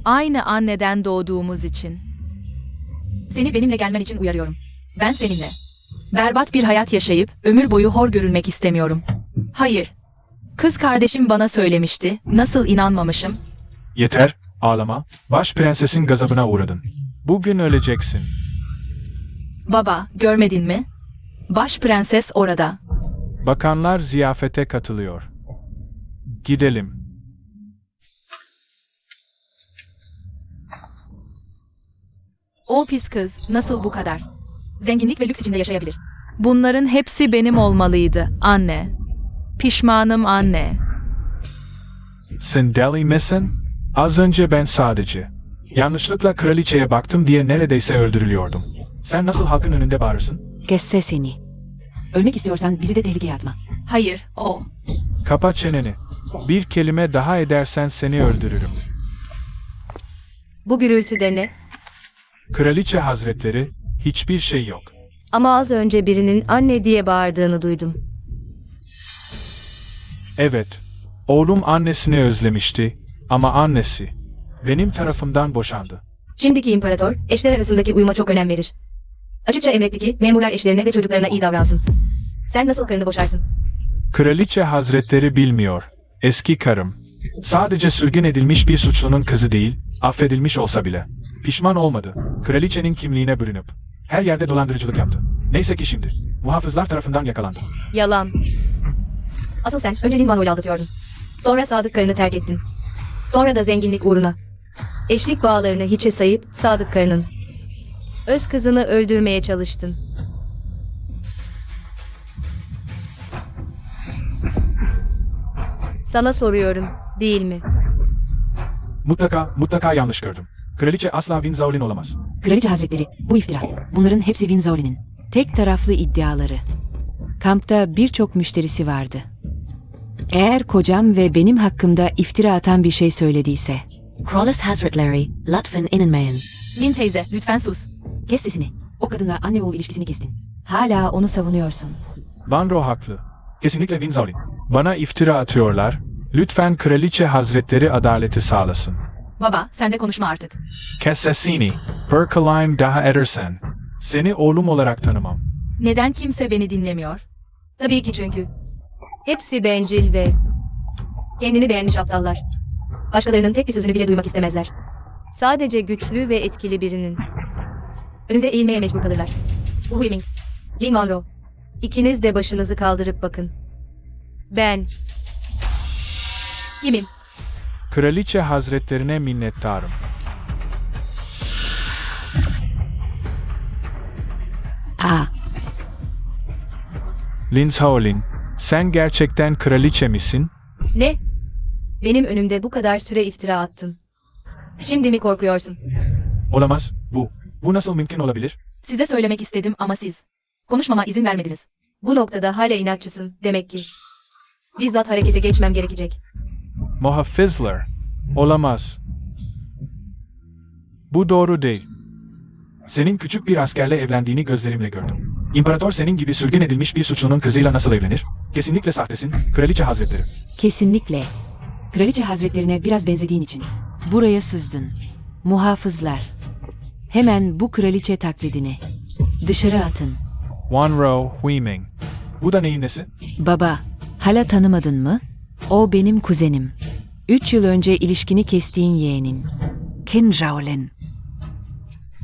Speaker 4: Aynı anneden doğduğumuz için.
Speaker 1: Seni benimle gelmen için uyarıyorum.
Speaker 4: Ben seninle. Berbat bir hayat yaşayıp ömür boyu hor görülmek istemiyorum. Hayır. Kız kardeşim bana söylemişti. Nasıl inanmamışım?
Speaker 2: Yeter, ağlama. Baş prensesin gazabına uğradın. Bugün öleceksin.
Speaker 4: Baba, görmedin mi? Baş prenses orada.
Speaker 2: Bakanlar ziyafete katılıyor. Gidelim.
Speaker 4: O pis kız nasıl bu kadar? Zenginlik ve lüks içinde yaşayabilir. Bunların hepsi benim olmalıydı, anne. Pişmanım anne.
Speaker 2: Sen deli misin? Az önce ben sadece yanlışlıkla kraliçeye baktım diye neredeyse öldürülüyordum. Sen nasıl halkın önünde bağırırsın?
Speaker 5: Kes sesini. Ölmek istiyorsan bizi de tehlikeye atma.
Speaker 4: Hayır, o.
Speaker 2: Kapa çeneni. Bir kelime daha edersen seni öldürürüm.
Speaker 1: Bu gürültüde ne?
Speaker 2: Kraliçe Hazretleri, hiçbir şey yok.
Speaker 1: Ama az önce birinin anne diye bağırdığını duydum.
Speaker 2: Evet, oğlum annesini özlemişti ama annesi benim tarafımdan boşandı.
Speaker 1: Şimdiki imparator, eşler arasındaki uyuma çok önem verir. Açıkça emretti ki memurlar eşlerine ve çocuklarına iyi davransın. Sen nasıl karını boşarsın?
Speaker 2: Kraliçe Hazretleri bilmiyor. Eski karım. Sadece sürgün edilmiş bir suçlunun kızı değil, affedilmiş olsa bile. Pişman olmadı. Kraliçenin kimliğine bürünüp her yerde dolandırıcılık yaptı. Neyse ki şimdi muhafızlar tarafından yakalandı.
Speaker 1: Yalan. Asıl sen önce Lin Manuel'i aldatıyordun. Sonra sadık karını terk ettin. Sonra da zenginlik uğruna. Eşlik bağlarını hiçe sayıp sadık karının öz kızını öldürmeye çalıştın. Sana soruyorum, değil mi?
Speaker 2: Mutlaka yanlış gördüm. Kraliçe asla Winzaolin olamaz.
Speaker 5: Kraliçe Hazretleri, bu iftira. Bunların hepsi Winzaoli'nin. Tek taraflı iddiaları. Kampta birçok müşterisi vardı. Eğer kocam ve benim hakkımda iftira atan bir şey söylediyse. Kralles Hazretleri, lütfen inanmayın.
Speaker 4: Lin teyze, lütfen sus.
Speaker 5: Kes sesini. O kadınla anne oğul ilişkisini kestin. Hala onu savunuyorsun.
Speaker 2: Banro haklı. Kesinlikle Winzaolin. Bana iftira atıyorlar. Lütfen Kraliçe Hazretleri adaleti sağlasın.
Speaker 4: Baba, sen de konuşma artık.
Speaker 2: Kes sesini. Berkeline daha edersen. Seni oğlum olarak tanımam.
Speaker 4: Neden kimse beni dinlemiyor?
Speaker 1: Tabii ki çünkü. Hepsi bencil ve kendini beğenmiş aptallar. Başkalarının tek bir sözünü bile duymak istemezler. Sadece güçlü ve etkili birinin önünde eğilmeye mecbur kalırlar. Bu Huiming, Lin Monroe. İkiniz de başınızı kaldırıp bakın. Ben kimim?
Speaker 2: Kraliçe Hazretlerine minnettarım.
Speaker 5: Aa,
Speaker 2: Winzaolin, sen gerçekten kraliçe misin?
Speaker 1: Ne? Benim önümde bu kadar süre iftira attın. Şimdi mi korkuyorsun?
Speaker 2: Olamaz. Bu nasıl mümkün olabilir?
Speaker 4: Size söylemek istedim ama siz konuşmama izin vermediniz.
Speaker 1: Bu noktada hala inatçısın demek ki. Bizzat harekete geçmem gerekecek.
Speaker 2: Muhafızlar. Olamaz. Bu doğru değil. Senin küçük bir askerle evlendiğini gözlerimle gördüm. İmparator senin gibi sürgün edilmiş bir suçlunun kızıyla nasıl evlenir? Kesinlikle sahtesin, Kraliçe Hazretleri.
Speaker 5: kesinlikle. Kraliçe Hazretlerine biraz benzediğin için. Buraya sızdın. Muhafızlar. Hemen bu kraliçe taklidini. Dışarı atın.
Speaker 2: Wanro Huiming. Bu da neyin nesi?
Speaker 5: Baba, hala tanımadın mı? O benim kuzenim. 3 yıl önce ilişkini kestiğin yeğenin. Qin Zhaolin.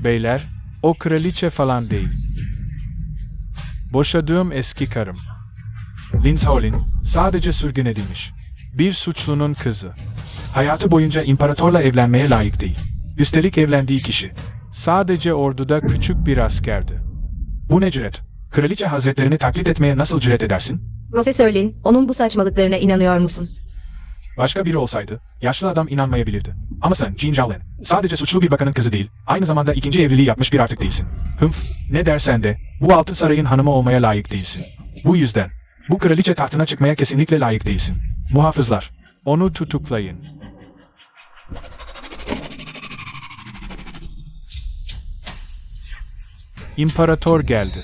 Speaker 2: Beyler, o kraliçe falan değil. Boşadığım eski karım. Winzaolin, sadece sürgün edilmiş. Bir suçlunun kızı. Hayatı boyunca imparatorla evlenmeye layık değil. Üstelik evlendiği kişi sadece orduda küçük bir askerdi. Bu ne cüret? Kraliçe Hazretlerini taklit etmeye nasıl cüret edersin?
Speaker 1: Profesör Lin, onun bu saçmalıklarına inanıyor musun?
Speaker 2: Başka biri olsaydı, yaşlı adam inanmayabilirdi. Ama sen, Jean Jalen, sadece suçlu bir bakanın kızı değil, aynı zamanda ikinci evliliği yapmış bir artık değilsin. Ne dersen de, bu altın sarayın hanımı olmaya layık değilsin. Bu yüzden, bu kraliçe tahtına çıkmaya kesinlikle layık değilsin. Muhafızlar, onu tutuklayın. İmparator geldi.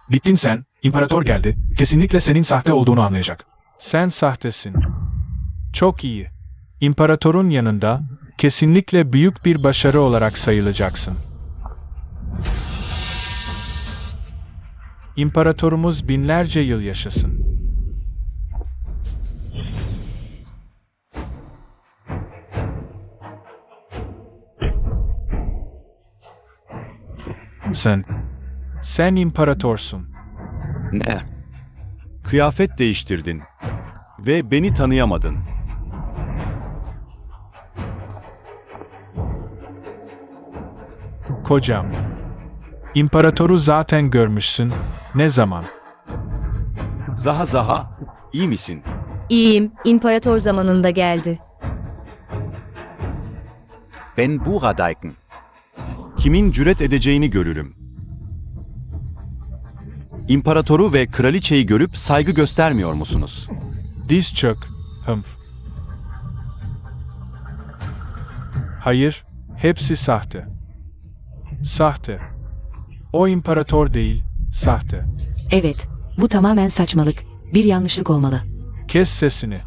Speaker 2: Bittin sen, imparator geldi, kesinlikle senin sahte olduğunu anlayacak. Sen sahtesin. Çok iyi. İmparatorun yanında, kesinlikle büyük bir başarı olarak sayılacaksın. İmparatorumuz binlerce yıl yaşasın. Sen imparatorsun.
Speaker 3: Ne? Kıyafet değiştirdin. Ve beni tanıyamadın.
Speaker 2: Kocam. İmparatoru zaten görmüşsün. Ne zaman?
Speaker 3: Zaha, iyi misin?
Speaker 1: İyiyim, imparator zamanında geldi.
Speaker 6: Ben buradayken.
Speaker 3: Kimin cüret edeceğini görürüm. İmparatoru ve kraliçeyi görüp saygı göstermiyor musunuz?
Speaker 2: Diz çök. Hayır, hepsi sahte. Sahte. O imparator değil, sahte.
Speaker 5: Evet, bu tamamen saçmalık. Bir yanlışlık olmalı.
Speaker 2: Kes sesini.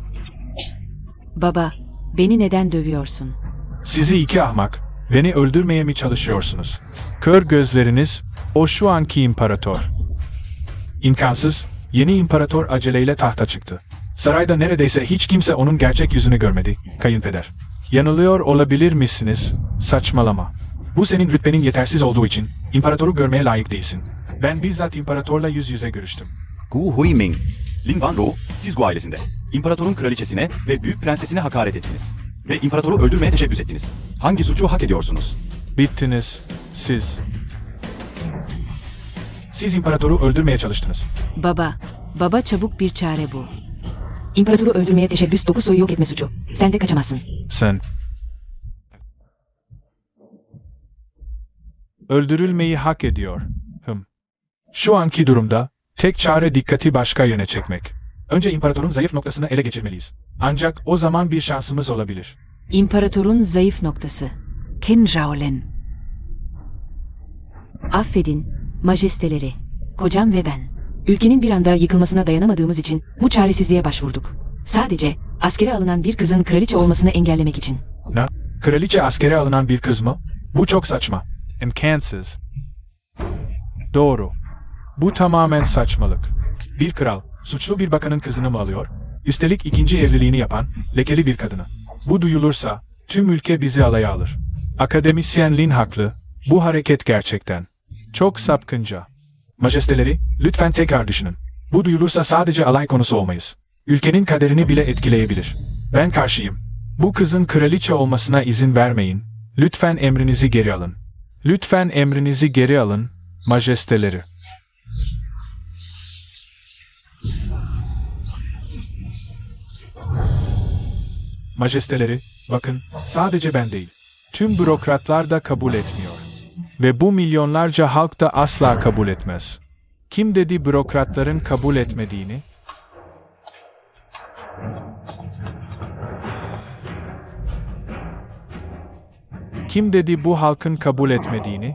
Speaker 5: Baba, beni neden dövüyorsun?
Speaker 2: Sizi iki ahmak, beni öldürmeye mi çalışıyorsunuz? Kör gözleriniz, o şu anki imparator. İmkansız, yeni imparator aceleyle tahta çıktı. Sarayda neredeyse hiç kimse onun gerçek yüzünü görmedi, kayınpeder. Yanılıyor olabilir misiniz? Saçmalama. Bu senin rütbenin yetersiz olduğu için, imparatoru görmeye layık değilsin. Ben bizzat imparatorla yüz yüze görüştüm.
Speaker 6: Gu Huiming.
Speaker 3: Lin Van Ro, siz Gu ailesinde. İmparatorun kraliçesine ve büyük prensesine hakaret ettiniz. Ve imparatoru öldürmeye teşebbüs ettiniz. Hangi suçu hak ediyorsunuz?
Speaker 2: Bittiniz, siz. Siz imparatoru öldürmeye çalıştınız.
Speaker 5: Baba çabuk bir çare bul. İmparatoru öldürmeye teşebbüs 9 soyu yok etme suçu. Sen de kaçamazsın.
Speaker 2: Sen. Öldürülmeyi hak ediyor. Şu anki durumda, tek çare dikkati başka yöne çekmek. Önce imparatorun zayıf noktasını ele geçirmeliyiz. Ancak o zaman bir şansımız olabilir.
Speaker 5: İmparatorun zayıf noktası. Ken Shaolin. Affedin, majesteleri, kocam ve ben. Ülkenin bir anda yıkılmasına dayanamadığımız için bu çaresizliğe başvurduk. Sadece askere alınan bir kızın kraliçe olmasını engellemek için.
Speaker 2: Ne? Kraliçe askere alınan bir kız mı? Bu çok saçma. İmkansız. Doğru. Bu tamamen saçmalık. Bir kral, suçlu bir bakanın kızını mı alıyor? Üstelik ikinci evliliğini yapan, lekeli bir kadını. Bu duyulursa, tüm ülke bizi alaya alır. Akademisyen Lin haklı, bu hareket gerçekten çok sapkınca. Majesteleri, lütfen tekrar düşünün. Bu duyulursa sadece alay konusu olmayız. Ülkenin kaderini bile etkileyebilir. Ben karşıyım. Bu kızın kraliçe olmasına izin vermeyin. Lütfen emrinizi geri alın. Lütfen emrinizi geri alın, majesteleri. Majesteleri, bakın, sadece ben değil. Tüm bürokratlar da kabul etmiyor. Ve bu milyonlarca halk da asla kabul etmez. Kim dedi bürokratların kabul etmediğini? Kim dedi bu halkın kabul etmediğini?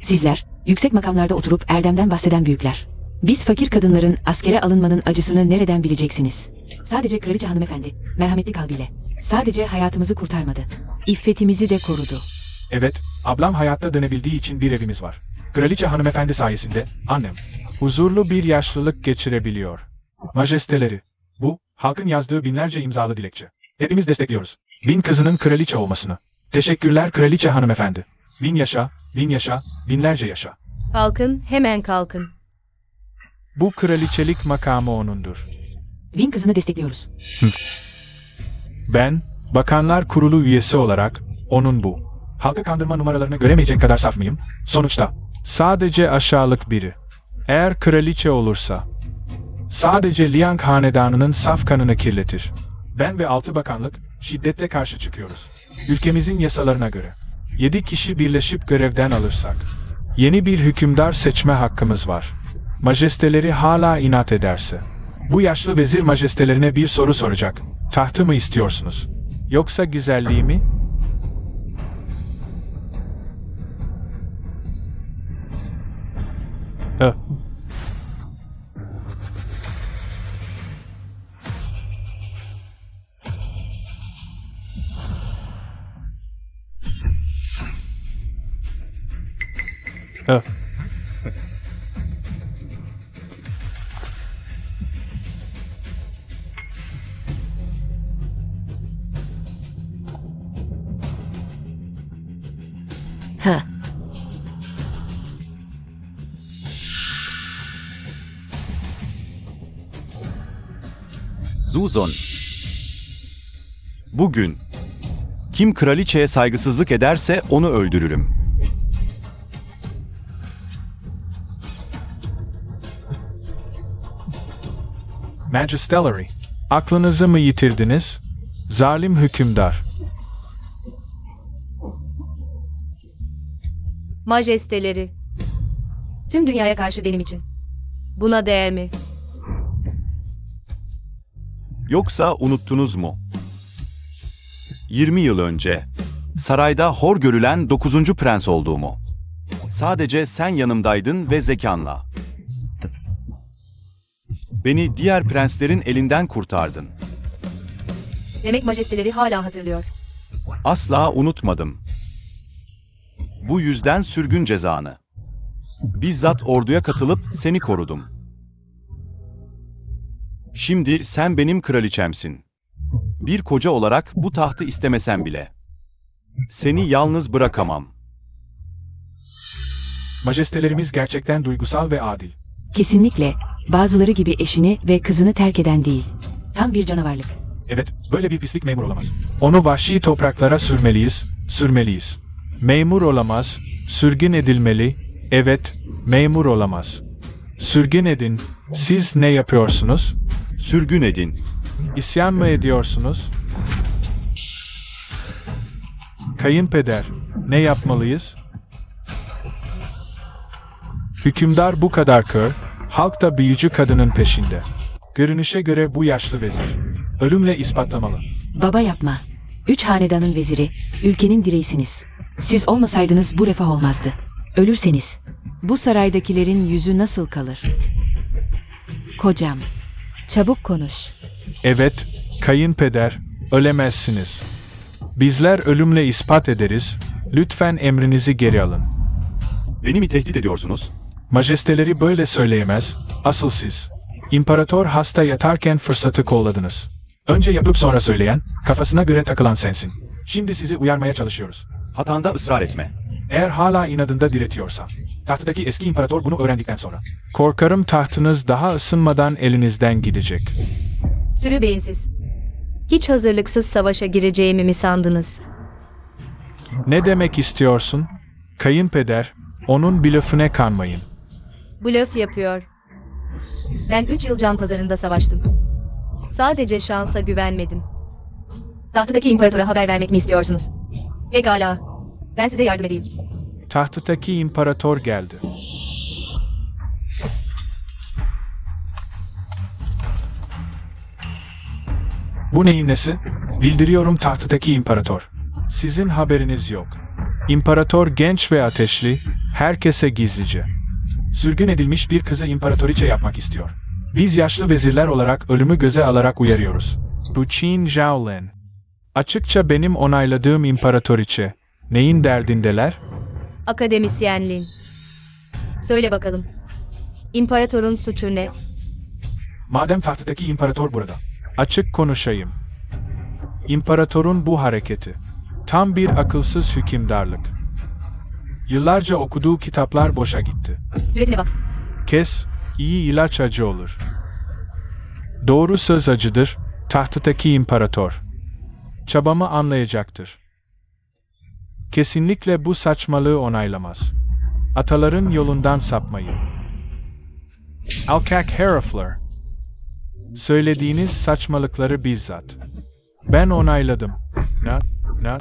Speaker 5: Sizler, yüksek makamlarda oturup erdemden bahseden büyükler. Biz fakir kadınların askere alınmanın acısını nereden bileceksiniz? Sadece kraliçe hanımefendi, merhametli kalbiyle. Sadece hayatımızı kurtarmadı. İffetimizi de korudu.
Speaker 2: Evet, ablam hayatta dönebildiği için bir evimiz var. Kraliçe hanımefendi sayesinde, annem, huzurlu bir yaşlılık geçirebiliyor. Majesteleri, bu, halkın yazdığı binlerce imzalı dilekçe. Hepimiz destekliyoruz. Bin kızının kraliçe olmasını. Teşekkürler kraliçe hanımefendi. Bin yaşa, bin yaşa, binlerce yaşa.
Speaker 1: Kalkın, hemen kalkın.
Speaker 2: Bu kraliçelik makamı onundur.
Speaker 5: Win kızını destekliyoruz.
Speaker 2: Ben, Bakanlar Kurulu üyesi olarak, onun bu halkı kandırma numaralarını göremeyecek kadar saf mıyım? Sonuçta, sadece aşağılık biri. Eğer kraliçe olursa, Sadece Liang hanedanının saf kanını kirletir. Ben ve 6 bakanlık şiddetle karşı çıkıyoruz. Ülkemizin yasalarına göre 7 kişi birleşip görevden alırsak yeni bir hükümdar seçme hakkımız var. Majesteleri hala inat ederse bu yaşlı vezir majestelerine bir soru soracak. Tahtı mı istiyorsunuz? Yoksa güzelliği mi? Hı. Hı.
Speaker 5: Hı.
Speaker 6: Susun.
Speaker 3: Bugün kim kraliçeye saygısızlık ederse onu öldürürüm.
Speaker 2: Majestelary, aklınızı mı yitirdiniz? Zalim hükümdar.
Speaker 1: Majesteleri. Tüm dünyaya karşı benim için. Buna değer mi?
Speaker 3: Yoksa unuttunuz mu? 20 yıl önce sarayda hor görülen 9. prens olduğumu. Sadece sen yanımdaydın ve zekanla. Beni diğer prenslerin elinden kurtardın.
Speaker 1: Demek majesteleri hala hatırlıyor.
Speaker 3: Asla unutmadım. Bu yüzden sürgün cezanı. Bizzat orduya katılıp seni korudum. Şimdi sen benim kraliçemsin. Bir koca olarak bu tahtı istemesem bile. Seni yalnız bırakamam.
Speaker 2: Majestelerimiz gerçekten duygusal ve adil.
Speaker 5: Kesinlikle bazıları gibi eşini ve kızını terk eden değil. Tam bir canavarlık.
Speaker 2: Evet, böyle bir pislik memur olamaz. Onu vahşi topraklara sürmeliyiz. Memur olamaz, sürgün edilmeli, evet, memur olamaz. Sürgün edin, siz ne yapıyorsunuz?
Speaker 3: Sürgün edin.
Speaker 2: İsyan mı ediyorsunuz? Kayınpeder, ne yapmalıyız? Hükümdar bu kadar kör, halk da büyücü kadının peşinde. Görünüşe göre bu yaşlı vezir ölümle ispatlamalı.
Speaker 5: Baba yapma. 3 hanedanın veziri, ülkenin direğisiniz. Siz olmasaydınız bu refah olmazdı. Ölürseniz, bu saraydakilerin yüzü nasıl kalır? Kocam, çabuk konuş.
Speaker 2: Evet, kayınpeder, ölemezsiniz. Bizler ölümle ispat ederiz, lütfen emrinizi geri alın.
Speaker 3: Beni mi tehdit ediyorsunuz?
Speaker 2: Majesteleri böyle söyleyemez, asıl siz. İmparator hasta yatarken fırsatı kolladınız. Önce yapıp sonra söyleyen, kafasına göre takılan sensin. Şimdi sizi uyarmaya çalışıyoruz.
Speaker 3: Hatanda ısrar etme.
Speaker 2: Eğer hala inadında diretiyorsa, tahttaki eski imparator bunu öğrendikten sonra, korkarım tahtınız daha ısınmadan elinizden gidecek.
Speaker 1: Sürü beyinsiz. Hiç hazırlıksız savaşa gireceğimi mi sandınız?
Speaker 2: Ne demek istiyorsun? Kayınpeder, onun blöfüne kanmayın.
Speaker 1: Blöf yapıyor. Ben 3 yıl can pazarında savaştım. Sadece şansa güvenmedim. Tahttaki imparatora haber vermek mi istiyorsunuz? Pekala. Ben size yardım edeyim.
Speaker 2: Tahttaki imparator geldi. Bu neyin nesi? Bildiriyorum tahttaki imparator. Sizin haberiniz yok. İmparator genç ve ateşli, herkese gizlice. Sürgün edilmiş bir kızı imparatoriçe yapmak istiyor. Biz yaşlı vezirler olarak ölümü göze alarak uyarıyoruz. Bu Qin Zhaolin. Açıkça benim onayladığım imparatoriçe. Neyin derdindeler?
Speaker 1: Akademisyenliğin. Söyle bakalım. İmparatorun suçu ne?
Speaker 2: Madem tahttaki imparator burada, açık konuşayım. İmparatorun bu hareketi, tam bir akılsız hükümdarlık. Yıllarca okuduğu kitaplar boşa gitti.
Speaker 1: Cüretine bak.
Speaker 2: Kes, iyi ilaç acı olur. Doğru söz acıdır, tahttaki imparator. Çabamı anlayacaktır. Kesinlikle bu saçmalığı onaylamaz. Ataların yolundan sapmayın. Alkak herifler. Söylediğiniz saçmalıkları bizzat. Ben onayladım. Ne?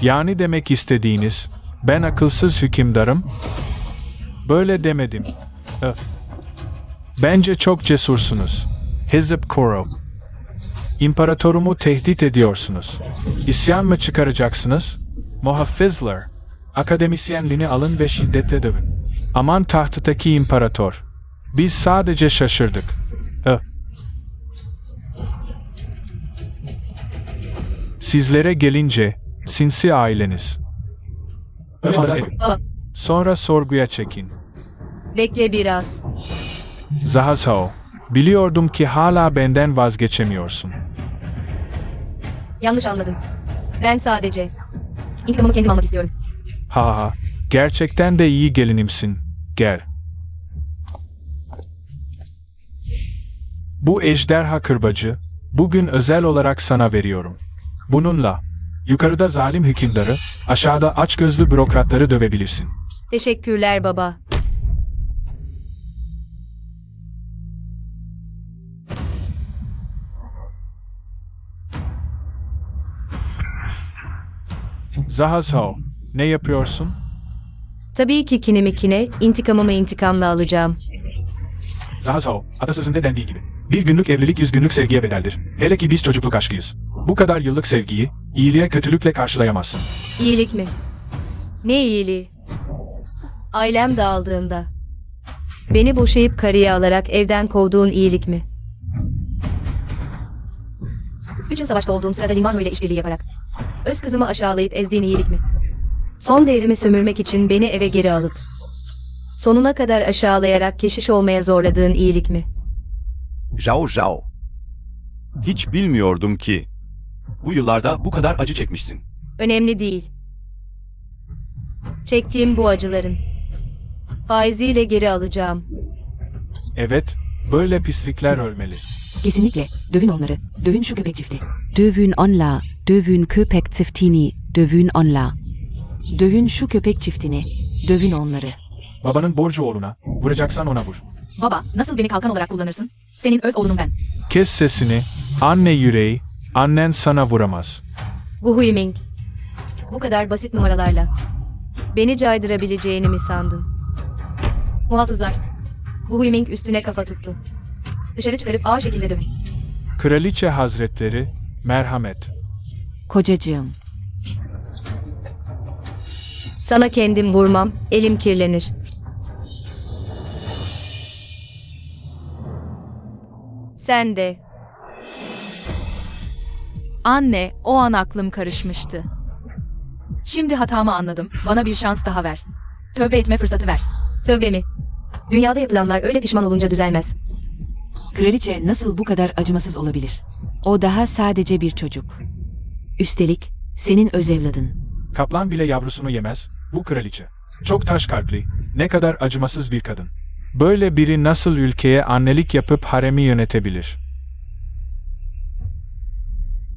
Speaker 2: Yani demek istediğiniz, ben akılsız hükümdarım? Böyle demedim. Bence çok cesursunuz. Hizip Koro. İmparatorumu tehdit ediyorsunuz. İsyan mı çıkaracaksınız? Muhafızlar, akademisyenliğini alın ve şiddetle dövün. Aman tahttaki imparator. Biz sadece şaşırdık. Sizlere gelince, sinsi aileniz.
Speaker 1: Baba,
Speaker 2: Sonra sorguya çekin.
Speaker 1: bekle biraz.
Speaker 2: Zahazhao, biliyordum ki hala benden vazgeçemiyorsun.
Speaker 1: Yanlış anladın. Ben sadece intikamımı kendim almak istiyorum.
Speaker 2: Ha, gerçekten de iyi gelinimsin. Gel. Bu ejderha kırbacı, bugün özel olarak sana veriyorum. Bununla, yukarıda zalim hükümdarı, aşağıda açgözlü bürokratları dövebilirsin.
Speaker 1: Teşekkürler baba.
Speaker 2: Zahazhao, ne yapıyorsun?
Speaker 1: Tabii ki kinimi kine, intikamımı intikamla alacağım.
Speaker 2: Zahazhao, atasözünde dendiği gibi. Bir günlük evlilik 100 günlük sevgiye bedeldir. Hele ki biz çocukluk aşkıyız. Bu kadar yıllık sevgiyi, iyiliğe kötülükle karşılayamazsın.
Speaker 1: İyilik mi? Ne iyiliği? Ailem dağıldığında. Beni boşayıp karıya alarak evden kovduğun iyilik mi? 3 yıl savaşta olduğum sırada Linmanro ile işbirliği yaparak. Öz kızımı aşağılayıp ezdiğin iyilik mi? Son devrimi sömürmek için beni eve geri alıp sonuna kadar aşağılayarak keşiş olmaya zorladığın iyilik mi?
Speaker 6: Zhao Zhao.
Speaker 3: Hiç bilmiyordum ki. Bu yıllarda bu kadar acı çekmişsin.
Speaker 1: Önemli değil. Çektiğim bu acıların faiziyle geri alacağım.
Speaker 2: Evet, böyle pislikler ölmeli.
Speaker 5: Kesinlikle. Dövün onları. Dövün şu köpek çifti. Dövün onla. Dövün köpek çiftini. Dövün onla. Dövün şu köpek çiftini. Dövün onları.
Speaker 2: Babanın borcu oğluna, vuracaksan ona vur.
Speaker 4: Baba, nasıl beni kalkan olarak kullanırsın? Senin öz oğlunum ben.
Speaker 2: Kes sesini, anne yüreği, annen sana vuramaz.
Speaker 1: Bu Huiming. Bu kadar basit numaralarla beni caydırabileceğini mi sandın? Muhafızlar. Bu Huiming üstüne kafa tuttu. Dışarı çıkarıp ağır şekilde dövün.
Speaker 2: Kraliçe hazretleri, merhamet.
Speaker 5: Kocacığım.
Speaker 1: Sana kendim vurmam, elim kirlenir. Sen de.
Speaker 4: Anne, o an aklım karışmıştı. Şimdi hatamı anladım. Bana bir şans daha ver. Tövbe etme fırsatı ver.
Speaker 1: Tövbe mi? Dünyada yapılanlar öyle pişman olunca düzelmez.
Speaker 5: Kraliçe nasıl bu kadar acımasız olabilir? O daha sadece bir çocuk. Üstelik senin öz evladın.
Speaker 2: Kaplan bile yavrusunu yemez, bu kraliçe. Çok taş kalpli, ne kadar acımasız bir kadın. Böyle biri nasıl ülkeye annelik yapıp haremi yönetebilir?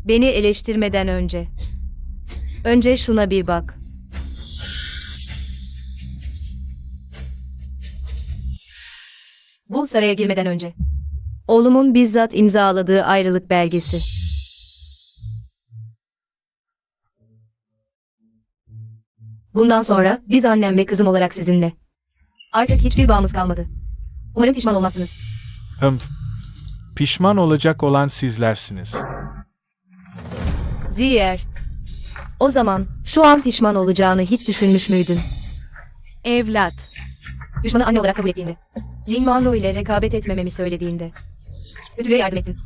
Speaker 1: Beni eleştirmeden önce. Önce şuna bir bak. Bu saraya girmeden önce. Oğlumun bizzat imzaladığı ayrılık belgesi. Bundan sonra biz annem ve kızım olarak sizinle. Artık hiçbir bağımız kalmadı. Umarım pişman olmazsınız.
Speaker 2: Pişman olacak olan sizlersiniz.
Speaker 1: Ziyer. O zaman şu an pişman olacağını hiç düşünmüş müydün?
Speaker 4: Evlat.
Speaker 1: Düşmanı anne olarak kabul ettiğinde. Lin Monroe ile rekabet etmememi söylediğinde. Kötülüğe yardım ettin.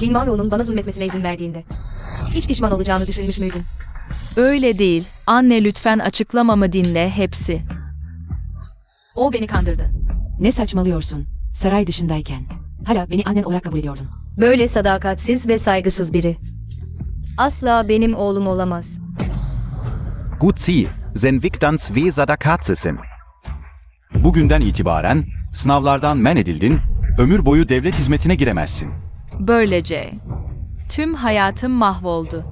Speaker 1: Lin Monroe'nun bana zulmetmesine izin verdiğinde. Hiç pişman olacağını düşünmüş müydün?
Speaker 4: Öyle değil. Anne lütfen açıklamamı dinle hepsi. O beni kandırdı.
Speaker 5: Ne saçmalıyorsun? Saray dışındayken. Hala beni annen olarak kabul ediyordun.
Speaker 1: Böyle sadakatsiz ve saygısız biri. Asla benim oğlum olamaz.
Speaker 6: Gut sie, sen Victans ve sadakatsisin.
Speaker 3: Bugünden itibaren sınavlardan men edildin, ömür boyu devlet hizmetine giremezsin.
Speaker 4: Böylece tüm hayatım mahvoldu.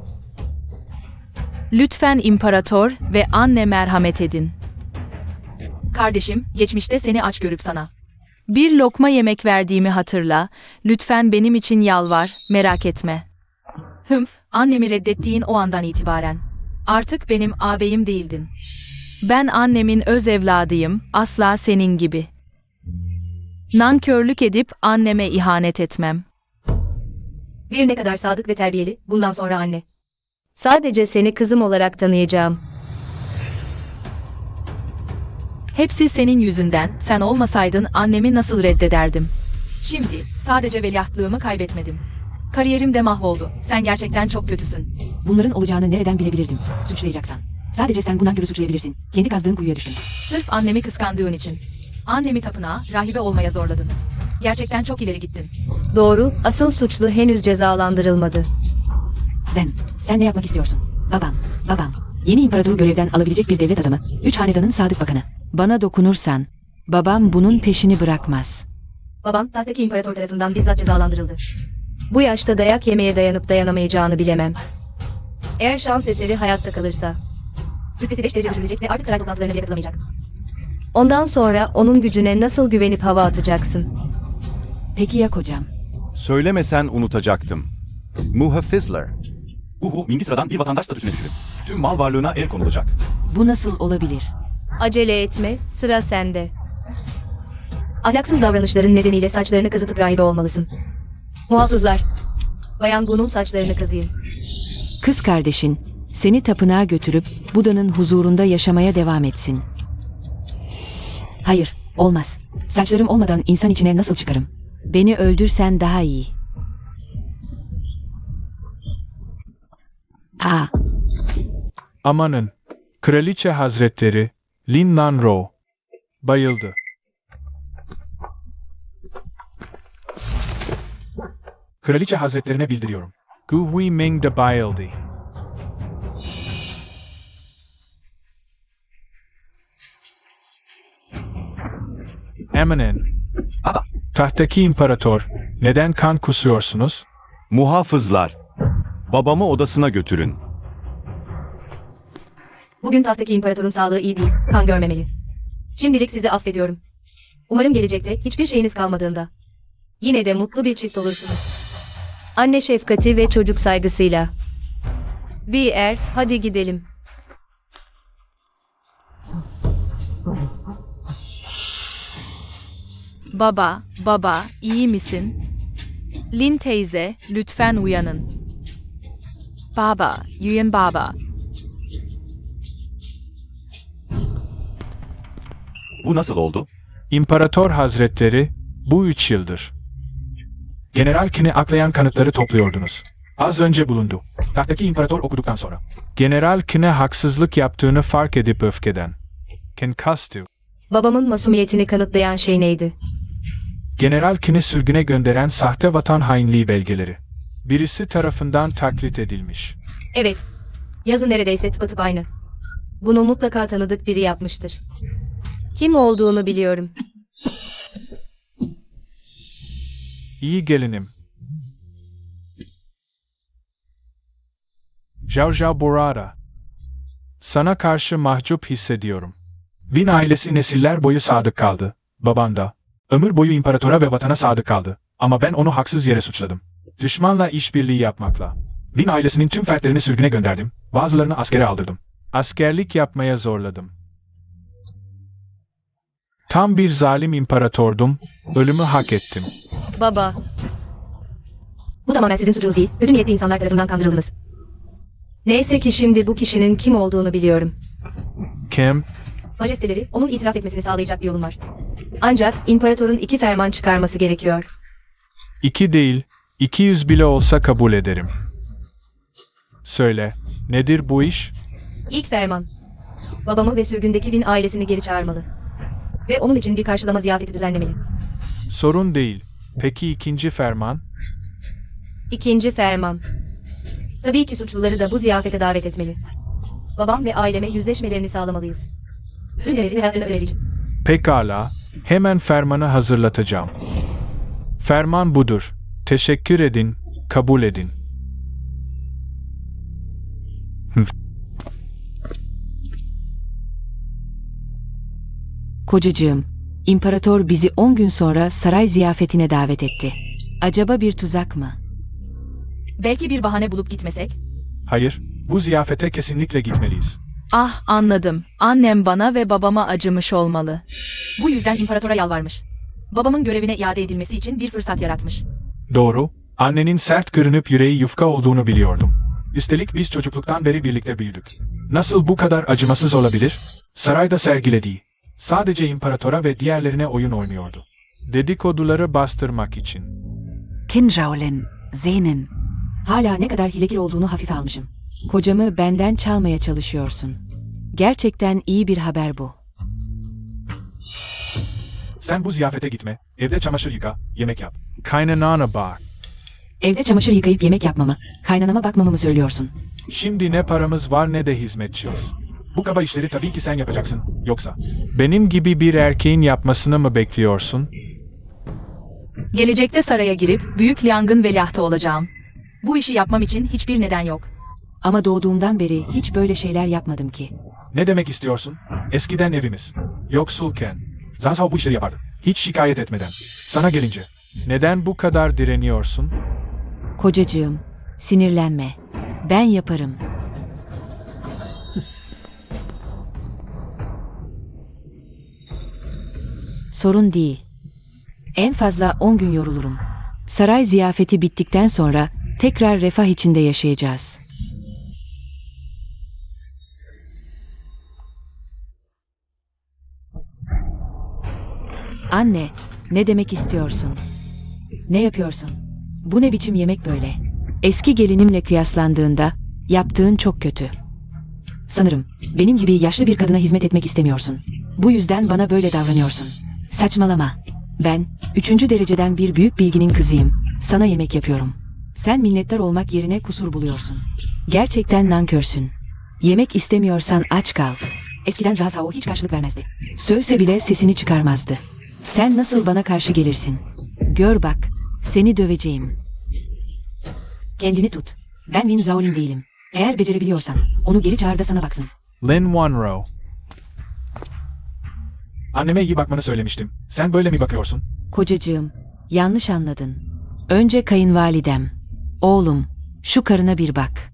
Speaker 4: Lütfen imparator ve anne merhamet edin. Kardeşim, geçmişte seni aç görüp sana Bir lokma yemek verdiğimi hatırla. Lütfen benim için yalvar, merak etme. Annemi reddettiğin o andan itibaren. Artık benim ağabeyim değildin. Ben annemin öz evladıyım, asla senin gibi. Nankörlük edip anneme ihanet etmem.
Speaker 1: Bir ne kadar sadık ve terbiyeli, bundan sonra anne. Sadece seni kızım olarak tanıyacağım.
Speaker 4: Hepsi senin yüzünden, sen olmasaydın annemi nasıl reddederdim? Şimdi, sadece veliahtlığımı kaybetmedim. Kariyerim de mahvoldu. Sen gerçekten çok kötüsün.
Speaker 5: Bunların olacağını nereden bilebilirdim? Suçlayacaksan. Sadece sen bu nankörü suçlayabilirsin. Kendi kazdığın kuyuya düştün.
Speaker 4: Sırf annemi kıskandığın için. Annemi tapınağa, rahibe olmaya zorladın. Gerçekten çok ileri gittin.
Speaker 1: Doğru, asıl suçlu henüz cezalandırılmadı.
Speaker 5: Sen ne yapmak istiyorsun? Babam. Yeni imparatoru görevden alabilecek bir devlet adamı. 3 hanedanın sadık bakanı. Bana dokunursan, babam bunun peşini bırakmaz.
Speaker 1: Babam tahttaki imparator tarafından bizzat cezalandırıldı. Bu yaşta dayak yemeye dayanıp dayanamayacağını bilemem. Eğer şans eseri hayatta kalırsa, rütbesi 5 derece düşürülecek ve artık saray toplantılarına bile katılamayacak. Ondan sonra onun gücüne nasıl güvenip hava atacaksın?
Speaker 5: Peki ya kocam?
Speaker 3: Söylemesen unutacaktım.
Speaker 6: Muhafizler.
Speaker 3: Uhu Mingisra'dan bir vatandaş statüsüne düşürün. Tüm mal varlığına el konulacak.
Speaker 5: Bu nasıl olabilir?
Speaker 1: Acele etme, sıra sende. Ahlaksız davranışların nedeniyle saçlarını kazıtıp rahibe olmalısın. Muhafızlar, Bayan Gu'nun saçlarını kazıyın.
Speaker 5: Kız kardeşin seni tapınağa götürüp Buda'nın huzurunda yaşamaya devam etsin. Hayır, olmaz. Saçlarım olmadan insan içine nasıl çıkarım? Beni öldürsen daha iyi.
Speaker 2: Amanın, Kraliçe Hazretleri, Lin Nanro, bayıldı. Kraliçe Hazretlerine bildiriyorum. Gu Hui Ming de bayıldı. Amanın,
Speaker 3: Baba.
Speaker 2: tahttaki imparator, neden kan kusuyorsunuz?
Speaker 3: Muhafızlar. Babamı odasına götürün.
Speaker 1: Bugün tahttaki imparatorun sağlığı iyi değil, kan görmemeli. Şimdilik sizi affediyorum. Umarım gelecekte hiçbir şeyiniz kalmadığında yine de mutlu bir çift olursunuz. Anne şefkati ve çocuk saygısıyla. VR, hadi gidelim.
Speaker 4: Baba, iyi misin? Lin teyze, lütfen uyanın. Uyan baba.
Speaker 3: Bu nasıl oldu?
Speaker 2: İmparator Hazretleri, bu 3 yıldır. General Kin'i aklayan kanıtları topluyordunuz. Az önce bulundu. Tahttaki imparator okuduktan sonra. General Kin'e haksızlık yaptığını fark edip öfkeden. Kin kastı.
Speaker 1: Babamın masumiyetini kanıtlayan şey neydi?
Speaker 2: General Kin'i sürgüne gönderen sahte vatan hainliği belgeleri. Birisi tarafından taklit edilmiş.
Speaker 1: Evet. Yazı neredeyse tıpatıp aynı. Bunu mutlaka tanıdık biri yapmıştır. Kim olduğunu biliyorum.
Speaker 2: İyi gelinim. Zhao Borara. Sana karşı mahcup hissediyorum. Win ailesi nesiller boyu sadık kaldı. Baban da. Ömür boyu imparatora ve vatana sadık kaldı. Ama ben onu haksız yere suçladım. Düşmanla işbirliği yapmakla. Win ailesinin tüm fertlerini sürgüne gönderdim. Bazılarını askere aldırdım. Askerlik yapmaya zorladım. Tam bir zalim imparatordum. Ölümü hak ettim.
Speaker 1: Baba. Bu tamamen sizin suçunuz değil. Kötü niyetli insanlar tarafından kandırıldınız. Neyse ki şimdi bu kişinin kim olduğunu biliyorum.
Speaker 2: Kim?
Speaker 1: Majesteleri, onun itiraf etmesini sağlayacak bir yolum var. Ancak imparatorun 2 ferman çıkarması gerekiyor.
Speaker 2: 2 değil, 200 bile olsa kabul ederim. Söyle, nedir bu iş?
Speaker 1: İlk ferman. Babamı ve sürgündeki Win ailesini geri çağırmalı. Ve onun için bir karşılama ziyafeti düzenlemeli.
Speaker 2: Sorun değil. Peki ikinci ferman?
Speaker 1: İkinci ferman. Tabii ki suçluları da bu ziyafete davet etmeli. Babam ve aileme yüzleşmelerini sağlamalıyız. Özür dilerim ve hayatlarını ödeyeceğim.
Speaker 2: Pekala, hemen fermanı hazırlatacağım. Ferman budur. Teşekkür edin, kabul edin.
Speaker 5: Kocacığım, İmparator bizi 10 gün sonra saray ziyafetine davet etti. Acaba bir tuzak mı?
Speaker 4: Belki bir bahane bulup gitmesek?
Speaker 2: Hayır, bu ziyafete kesinlikle gitmeliyiz.
Speaker 4: Ah, anladım. Annem bana ve babama acımış olmalı.
Speaker 1: Bu yüzden imparatora yalvarmış. Babamın görevine iade edilmesi için bir fırsat yaratmış.
Speaker 2: Doğru, annenin sert görünüp yüreği yufka olduğunu biliyordum. Üstelik biz çocukluktan beri birlikte büyüdük. Nasıl bu kadar acımasız olabilir? Sarayda sergilediği. Sadece imparatora ve diğerlerine oyun oynuyordu. Dedikoduları bastırmak için.
Speaker 5: Kinschauen, sehnen. Hala ne kadar hilekar olduğunu hafife almışım. Kocamı benden çalmaya çalışıyorsun. Gerçekten iyi bir haber bu.
Speaker 2: Sen bu ziyafete gitme, evde çamaşır yıka, yemek yap. Kaynanana bak.
Speaker 5: Evde çamaşır yıkayıp yemek yapmamı, kaynanama bakmamamı söylüyorsun.
Speaker 2: Şimdi ne paramız var ne de hizmetçimiz. Bu kaba işleri tabii ki sen yapacaksın, yoksa benim gibi bir erkeğin yapmasını mı bekliyorsun?
Speaker 4: Gelecekte saraya girip Büyük Liang'ın veliahtı olacağım.
Speaker 1: Bu işi yapmam için hiçbir neden yok.
Speaker 5: Ama doğduğumdan beri hiç böyle şeyler yapmadım ki.
Speaker 2: Ne demek istiyorsun? Eskiden evimiz yoksulken Zansao bu işleri yapardı. Hiç şikayet etmeden. Sana gelince neden bu kadar direniyorsun?
Speaker 5: Kocacığım, sinirlenme. Ben yaparım. Sorun değil. En fazla 10 gün yorulurum. Saray ziyafeti bittikten sonra tekrar refah içinde yaşayacağız. Anne, ne demek istiyorsun? Ne yapıyorsun? Bu ne biçim yemek böyle? Eski gelinimle kıyaslandığında yaptığın çok kötü. Sanırım benim gibi yaşlı bir kadına hizmet etmek istemiyorsun. Bu yüzden bana böyle davranıyorsun. Saçmalama. Ben 3. dereceden bir büyük bilginin kızıyım. Sana yemek yapıyorum. Sen minnettar olmak yerine kusur buluyorsun. Gerçekten nankörsün. Yemek istemiyorsan aç kal. Eskiden Zazao hiç karşılık vermezdi. Sövse bile sesini çıkarmazdı. Sen nasıl bana karşı gelirsin? Gör bak, seni döveceğim. Kendini tut. Ben Win Zaolin değilim. Eğer becerebiliyorsan onu geri çağır da sana baksın.
Speaker 2: Lin Monroe. Anneme iyi bakmanı söylemiştim. Sen böyle mi bakıyorsun?
Speaker 5: Kocacığım, yanlış anladın. Önce kayınvalidem. Oğlum, şu karına bir bak.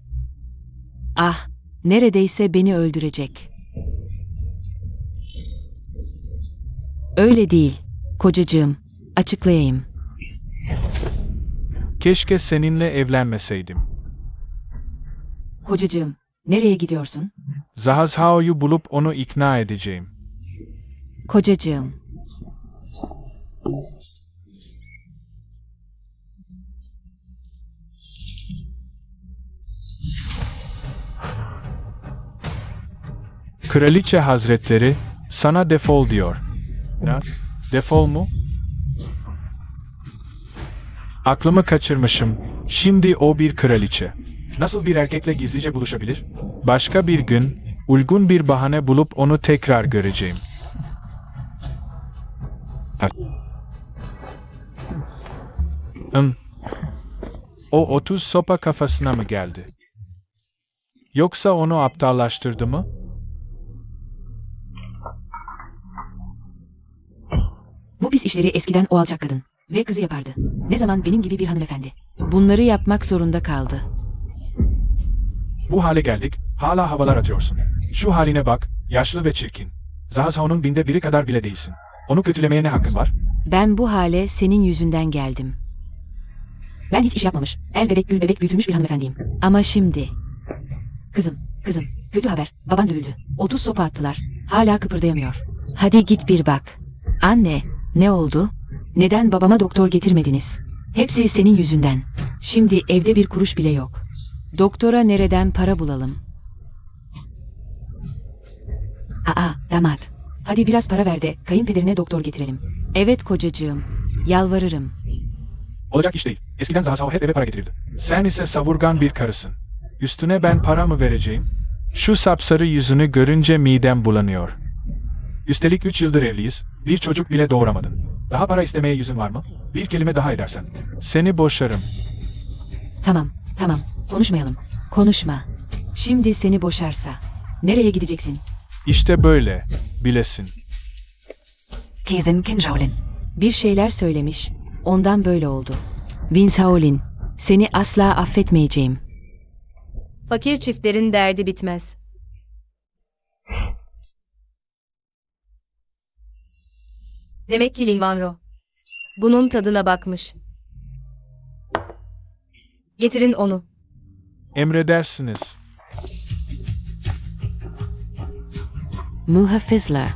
Speaker 5: Ah, neredeyse beni öldürecek. Öyle değil, kocacığım. Açıklayayım.
Speaker 2: Keşke seninle evlenmeseydim.
Speaker 5: Kocacığım, nereye gidiyorsun?
Speaker 2: Zahazhao'yu bulup onu ikna edeceğim.
Speaker 5: Kocacığım.
Speaker 2: Kraliçe Hazretleri sana defol diyor. Ne? Defol mu? Aklımı kaçırmışım. Şimdi o bir kraliçe. Nasıl bir erkekle gizlice buluşabilir? Başka bir gün, uygun bir bahane bulup onu tekrar göreceğim. O 30 sopa kafasına mı geldi? Yoksa onu aptallaştırdı mı?
Speaker 5: Bu pis işleri eskiden o alçak kadın ve kızı yapardı. Ne zaman benim gibi bir hanımefendi. Bunları yapmak zorunda kaldı.
Speaker 2: Bu hale geldik, hala havalar atıyorsun. Şu haline bak, yaşlı ve çirkin. Zahashao'nun 1/1000 kadar bile değilsin. Onu kötülemeye ne hakkın var?
Speaker 5: Ben bu hale senin yüzünden geldim. Ben hiç iş yapmamış, el bebek gül bebek büyütülmüş bir hanımefendiyim. Ama şimdi... Kızım, kötü haber, baban dövüldü. 30 sopa attılar, hala kıpırdayamıyor. Hadi git bir bak. Anne, ne oldu? Neden babama doktor getirmediniz? Hepsi senin yüzünden. Şimdi evde bir kuruş bile yok. Doktora nereden para bulalım? Damat. Hadi biraz para ver de kayınpederine doktor getirelim. Evet kocacığım. Yalvarırım.
Speaker 2: Olacak iş değil. Eskiden Zahasao hep eve para getirirdi. Sen ise savurgan bir karısın. Üstüne ben para mı vereceğim? Şu sapsarı yüzünü görünce midem bulanıyor. Üstelik 3 yıldır evliyiz, bir çocuk bile doğuramadın. Daha para istemeye yüzün var mı? Bir kelime daha edersen. Seni boşarım.
Speaker 5: Tamam. Konuşmayalım. Konuşma. Şimdi seni boşarsa. Nereye gideceksin?
Speaker 2: İşte böyle, bilesin.
Speaker 5: Kesin Kinjaolin. Bir şeyler söylemiş. Ondan böyle oldu. Vince Haolin, seni asla affetmeyeceğim.
Speaker 1: Fakir çiftlerin derdi bitmez. Demek ki Lin Manro bunun tadına bakmış. Getirin onu.
Speaker 2: Emredersiniz.
Speaker 5: Muhafızlar.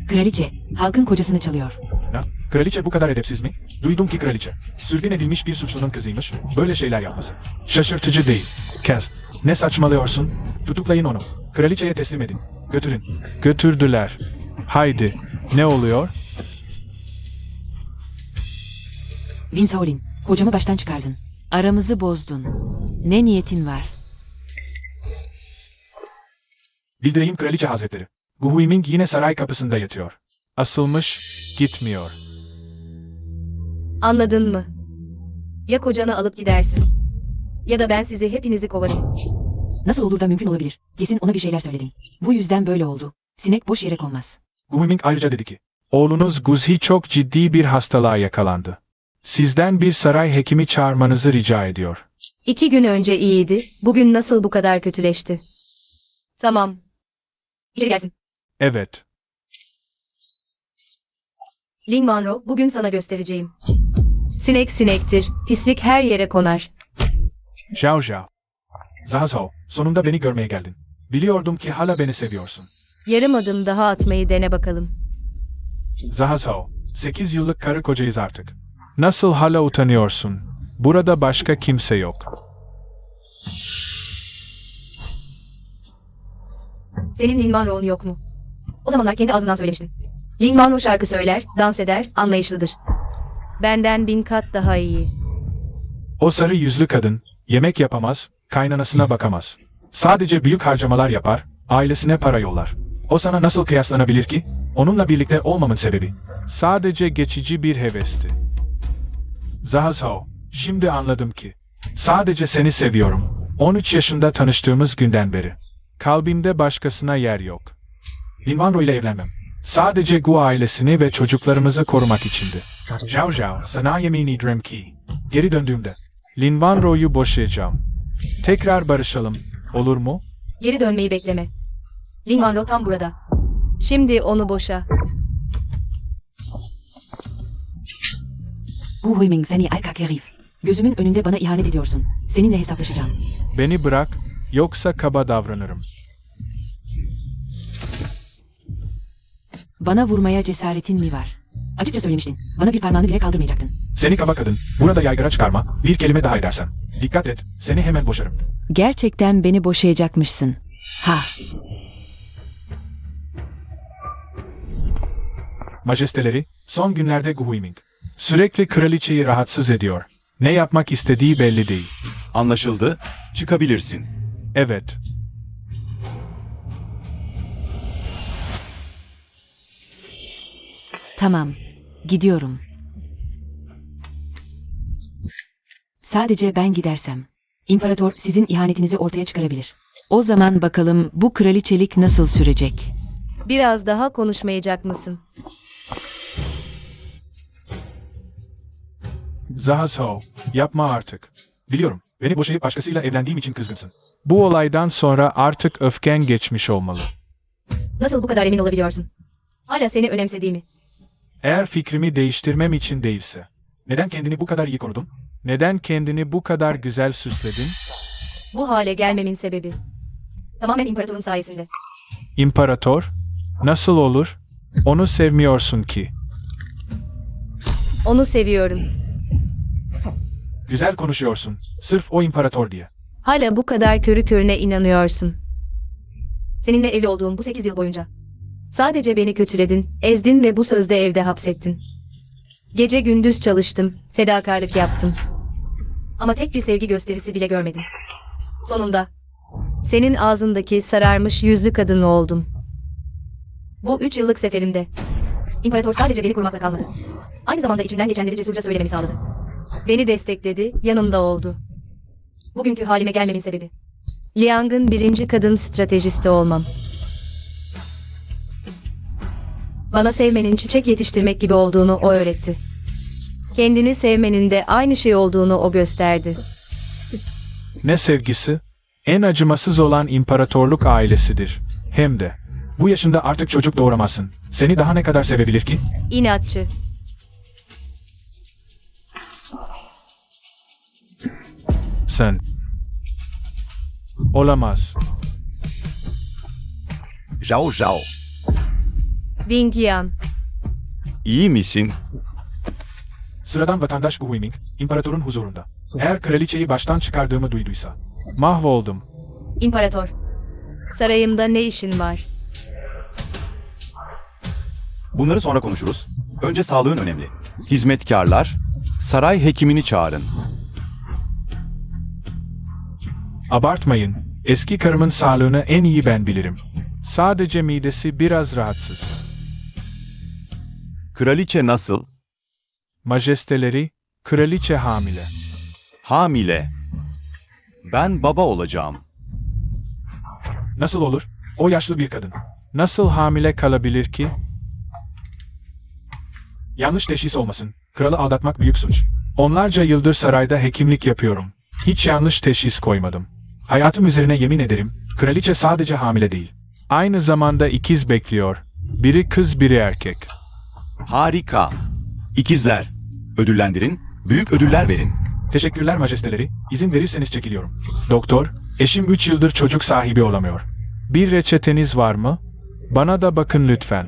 Speaker 5: Kraliçe, halkın kocasını çalıyor.
Speaker 2: Ha? Kraliçe bu kadar edepsiz mi? Duydum ki kraliçe, sürgün edilmiş bir suçlunun kızıymış, böyle şeyler yapması. Şaşırtıcı değil. Kes, ne saçmalıyorsun? Tutuklayın onu. Kraliçeye teslim edin. Götürün. Götürdüler. Haydi, ne oluyor?
Speaker 5: Vince Haolin, kocamı baştan çıkardın. Aramızı bozdun. Ne niyetin var?
Speaker 2: Bildireyim kraliçe hazretleri. Gu Huiming yine saray kapısında yatıyor. Asılmış, gitmiyor.
Speaker 1: Anladın mı? Ya kocanı alıp gidersin ya da ben sizi hepinizi kovarım.
Speaker 5: Nasıl olur da mümkün olabilir? Kesin ona bir şeyler söyledin. Bu yüzden böyle oldu. Sinek boş yere konmaz.
Speaker 2: Gu Huiming ayrıca dedi ki, oğlunuz Guzhi çok ciddi bir hastalığa yakalandı. Sizden bir saray hekimi çağırmanızı rica ediyor.
Speaker 1: 2 gün önce iyiydi, bugün nasıl bu kadar kötüleşti? Tamam. İçeri gelsin.
Speaker 2: Evet.
Speaker 1: Lin Manro, bugün sana göstereceğim. Sinek sinektir, pislik her yere konar.
Speaker 2: Zhao Zhao. Zahazhou, sonunda beni görmeye geldin. Biliyordum ki hala beni seviyorsun.
Speaker 1: Yarım adım daha atmayı dene bakalım.
Speaker 2: Zahazhou, 8 yıllık karı kocayız artık. Nasıl hala utanıyorsun? Burada başka kimse yok.
Speaker 1: Senin Lin Manro'un yok mu? O zamanlar kendi ağzından söylemiştin. Lin Manro şarkı söyler, dans eder, anlayışlıdır. Benden 1000 kat daha iyi.
Speaker 2: O sarı yüzlü kadın, yemek yapamaz, kaynanasına bakamaz. Sadece büyük harcamalar yapar, ailesine para yollar. O sana nasıl kıyaslanabilir ki? Onunla birlikte olmamın sebebi. Sadece geçici bir hevesti. Zahazhou, şimdi anladım ki. Sadece seni seviyorum. 13 yaşında tanıştığımız günden beri. Kalbimde başkasına yer yok. Lin Manro ile evlenmem. Sadece Gu ailesini ve çocuklarımızı korumak içindi. Zhao Zhao, sana yemin ederim ki, geri döndüğümde, Lin Manro'yu boşayacağım. Tekrar barışalım, olur mu?
Speaker 1: Geri dönmeyi bekleme. Lin Manro tam burada. Şimdi onu boşa.
Speaker 5: Gu Huiming seni alkak herif. Gözümün önünde bana ihanet ediyorsun. Seninle hesaplaşacağım.
Speaker 2: Beni bırak, yoksa kaba davranırım.
Speaker 5: Bana vurmaya cesaretin mi var? Açıkça söylemiştin. Bana bir parmağını bile kaldırmayacaktın.
Speaker 2: Seni kaba kadın, burada yaygara çıkarma, bir kelime daha edersen. Dikkat et, seni hemen boşarım.
Speaker 5: Gerçekten beni boşayacakmışsın. Ha,
Speaker 2: Majesteleri, son günlerde Gu Huiming sürekli kraliçeyi rahatsız ediyor. Ne yapmak istediği belli değil.
Speaker 3: Anlaşıldı, çıkabilirsin.
Speaker 2: Evet.
Speaker 5: tamam. Gidiyorum. Sadece ben gidersem. İmparator sizin ihanetinizi ortaya çıkarabilir. O zaman bakalım bu kraliçelik nasıl sürecek?
Speaker 1: Biraz daha konuşmayacak mısın?
Speaker 2: Zahazhou, yapma artık. Biliyorum, beni boşayıp başkasıyla evlendiğim için kızgınsın. Bu olaydan sonra artık öfken geçmiş olmalı.
Speaker 1: Nasıl bu kadar emin olabiliyorsun? Hala seni önemsediğimi.
Speaker 2: Eğer fikrimi değiştirmem için değilse, neden kendini bu kadar iyi korudun? Neden kendini bu kadar güzel süsledin?
Speaker 1: Bu hale gelmemin sebebi. Tamamen imparatorun sayesinde.
Speaker 2: İmparator? Nasıl olur? Onu sevmiyorsun ki.
Speaker 1: Onu seviyorum.
Speaker 2: Güzel konuşuyorsun, sırf o imparator diye.
Speaker 1: Hala bu kadar körü körüne inanıyorsun. Seninle evli olduğum bu 8 yıl boyunca. Sadece beni kötüledin, ezdin ve bu sözde evde hapsettin. Gece gündüz çalıştım, fedakarlık yaptım. Ama tek bir sevgi gösterisi bile görmedim. Sonunda, senin ağzındaki sararmış yüzlü kadın oldum. Bu 3 yıllık seferimde. İmparator sadece beni korumakla kalmadı. Aynı zamanda içimden geçenleri cesurca söylememi sağladı. Beni destekledi, yanımda oldu. Bugünkü halime gelmemin sebebi. Liang'ın 1. kadın stratejisti olmam. Bana sevmenin çiçek yetiştirmek gibi olduğunu o öğretti. Kendini sevmenin de aynı şey olduğunu o gösterdi.
Speaker 2: Ne sevgisi? En acımasız olan imparatorluk ailesidir. Hem de. Bu yaşında artık çocuk doğuramazsın. Seni daha ne kadar sevebilir ki?
Speaker 1: İnatçı.
Speaker 2: Sen. Olamaz.
Speaker 6: Zhao Zhao.
Speaker 1: Wing Yan.
Speaker 3: İyi misin?
Speaker 2: Sıradan vatandaş Gu Huiming, imparatorun huzurunda. Eğer kraliçeyi baştan çıkardığımı duyduysa. Mahvoldum.
Speaker 1: İmparator. Sarayımda ne işin var?
Speaker 3: Bunları sonra konuşuruz. Önce sağlığın önemli. Hizmetkarlar, saray hekimini çağırın.
Speaker 2: Abartmayın. Eski karımın sağlığını en iyi ben bilirim. Sadece midesi biraz rahatsız.
Speaker 3: Kraliçe nasıl?
Speaker 2: Majesteleri, kraliçe hamile.
Speaker 3: Hamile. Ben baba olacağım.
Speaker 2: Nasıl olur? O yaşlı bir kadın. Nasıl hamile kalabilir ki? Yanlış teşhis olmasın. Kralı aldatmak büyük suç. Onlarca yıldır sarayda hekimlik yapıyorum. Hiç yanlış teşhis koymadım. Hayatım üzerine yemin ederim, kraliçe sadece hamile değil. Aynı zamanda ikiz bekliyor. Biri kız, biri erkek.
Speaker 3: Harika. İkizler. Ödüllendirin, büyük ödüller verin.
Speaker 2: Teşekkürler majesteleri. İzin verirseniz çekiliyorum. Doktor, eşim 3 yıldır çocuk sahibi olamıyor. Bir reçeteniz var mı? Bana da bakın lütfen.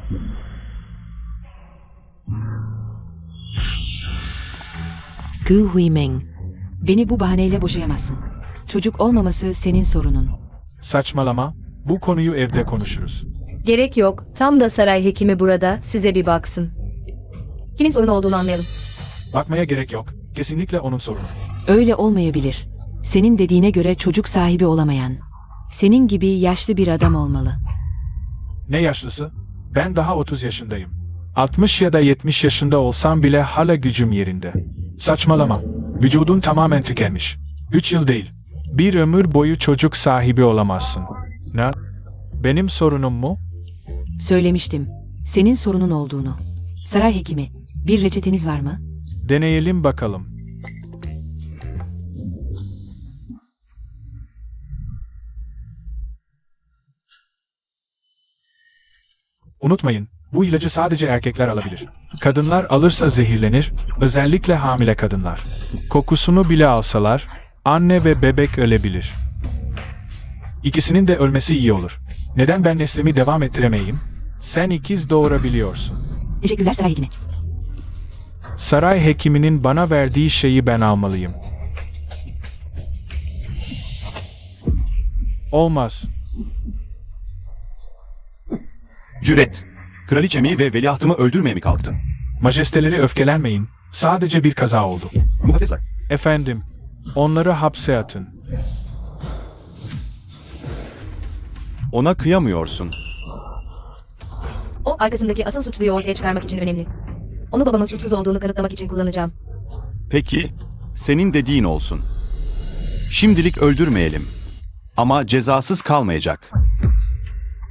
Speaker 5: Gu Huiming. Beni bu bahaneyle boşayamazsın. Çocuk olmaması senin sorunun.
Speaker 2: Saçmalama. Bu konuyu evde konuşuruz.
Speaker 1: Gerek yok. Tam da saray hekimi burada. Size bir baksın. Kimin sorunu olduğunu anlayalım.
Speaker 2: Bakmaya gerek yok. Kesinlikle onun sorunu.
Speaker 5: Öyle olmayabilir. Senin dediğine göre çocuk sahibi olamayan. Senin gibi yaşlı bir adam olmalı.
Speaker 2: Ne yaşlısı? Ben daha 30 yaşındayım. 60 ya da 70 yaşında olsam bile hala gücüm yerinde. Saçmalama. Vücudun tamamen tükenmiş. 3 yıl değil. Bir ömür boyu çocuk sahibi olamazsın. Ne? Benim sorunum mu?
Speaker 5: Söylemiştim. Senin sorunun olduğunu. Saray hekimi, bir reçeteniz var mı?
Speaker 2: Deneyelim bakalım. Unutmayın, bu ilacı sadece erkekler alabilir. Kadınlar alırsa zehirlenir, özellikle hamile kadınlar. Kokusunu bile alsalar, anne ve bebek ölebilir. İkisinin de ölmesi iyi olur. Neden ben neslimi devam ettiremeyim? Sen ikiz doğurabiliyorsun.
Speaker 5: Teşekkürler saray hekimi.
Speaker 2: Saray hekiminin bana verdiği şeyi ben almalıyım. Olmaz.
Speaker 3: Cüret. Kraliçemi ve veliahtımı öldürmeye mi kalktın?
Speaker 2: Majesteleri öfkelenmeyin. Sadece bir kaza oldu.
Speaker 3: Muhafızlar.
Speaker 2: Efendim, onları hapse atın.
Speaker 3: Ona kıyamıyorsun.
Speaker 1: O arkasındaki asıl suçluyu ortaya çıkarmak için önemli. Onu babamın suçsuz olduğunu kanıtlamak için kullanacağım.
Speaker 3: Peki, senin dediğin olsun. Şimdilik öldürmeyelim. Ama cezasız kalmayacak.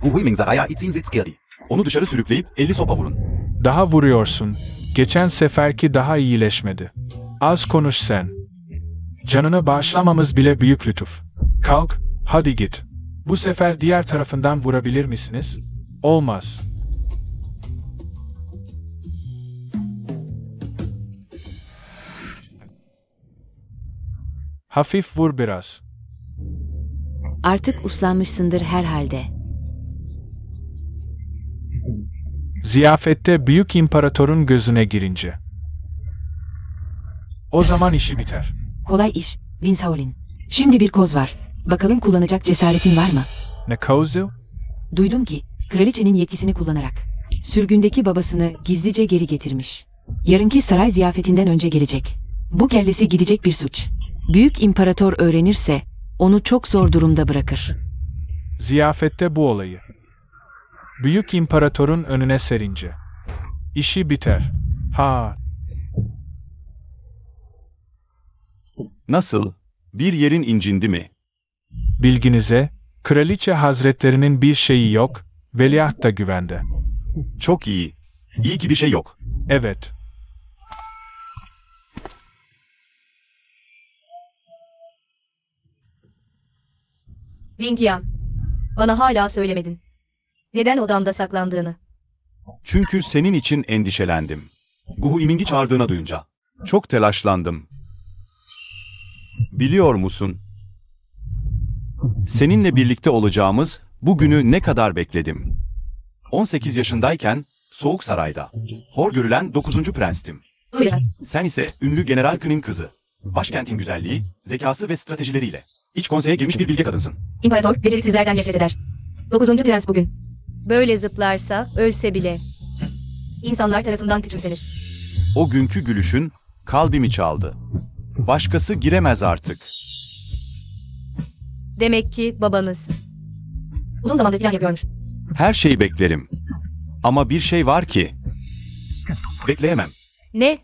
Speaker 6: Gu Huiming Saraya Izin Sitzkirdi.
Speaker 3: Onu dışarı sürükleyip 50 sopa vurun.
Speaker 2: Daha vuruyorsun. Geçen seferki daha iyileşmedi. Az konuş sen. Canını bağışlamamız bile büyük lütuf. Kalk, hadi git. Bu sefer diğer tarafından vurabilir misiniz? Olmaz. Hafif vur biraz.
Speaker 5: Artık uslanmışsındır herhalde.
Speaker 2: Ziyafette büyük imparatorun gözüne girince. O zaman işi biter.
Speaker 5: Kolay iş, Vince Howlin. Şimdi bir koz var. Bakalım kullanacak cesaretin var mı?
Speaker 2: Ne kozu?
Speaker 5: Duydum ki, kraliçenin yetkisini kullanarak sürgündeki babasını gizlice geri getirmiş. Yarınki saray ziyafetinden önce gelecek. Bu kellesi gidecek bir suç. Büyük imparator öğrenirse onu çok zor durumda bırakır.
Speaker 2: Ziyafette bu olayı. Büyük imparatorun önüne serince. İşi biter. Ha,
Speaker 3: Nasıl? Bir yerin incindi mi?
Speaker 2: bilginize, kraliçe hazretlerinin bir şeyi yok, veliaht da güvende.
Speaker 3: Çok iyi. İyi ki bir şey yok.
Speaker 2: Evet.
Speaker 1: Wing-Yan, bana hala söylemedin. Neden odamda saklandığını?
Speaker 3: Çünkü senin için endişelendim. Guhu Iming'i çağırdığına duyunca. Çok telaşlandım. Biliyor musun? Seninle birlikte olacağımız bu günü ne kadar bekledim. 18 yaşındayken Soğuk Saray'da hor görülen 9. prenstim.
Speaker 1: Öyle.
Speaker 3: Sen ise ünlü General Kın'ın kızı. Başkentin güzelliği, zekası ve stratejileriyle. İç konseye girmiş bir bilge kadınsın.
Speaker 1: İmparator beceriksizlerden nefret eder. 9. prens bugün. Böyle zıplarsa ölse bile. İnsanlar tarafından küçümsenir.
Speaker 3: O günkü gülüşün kalbimi çaldı. Başkası giremez artık.
Speaker 1: Demek ki babanız. Uzun zamandır plan yapıyormuş.
Speaker 3: Her şeyi beklerim. Ama bir şey var ki... Bekleyemem.
Speaker 1: Ne?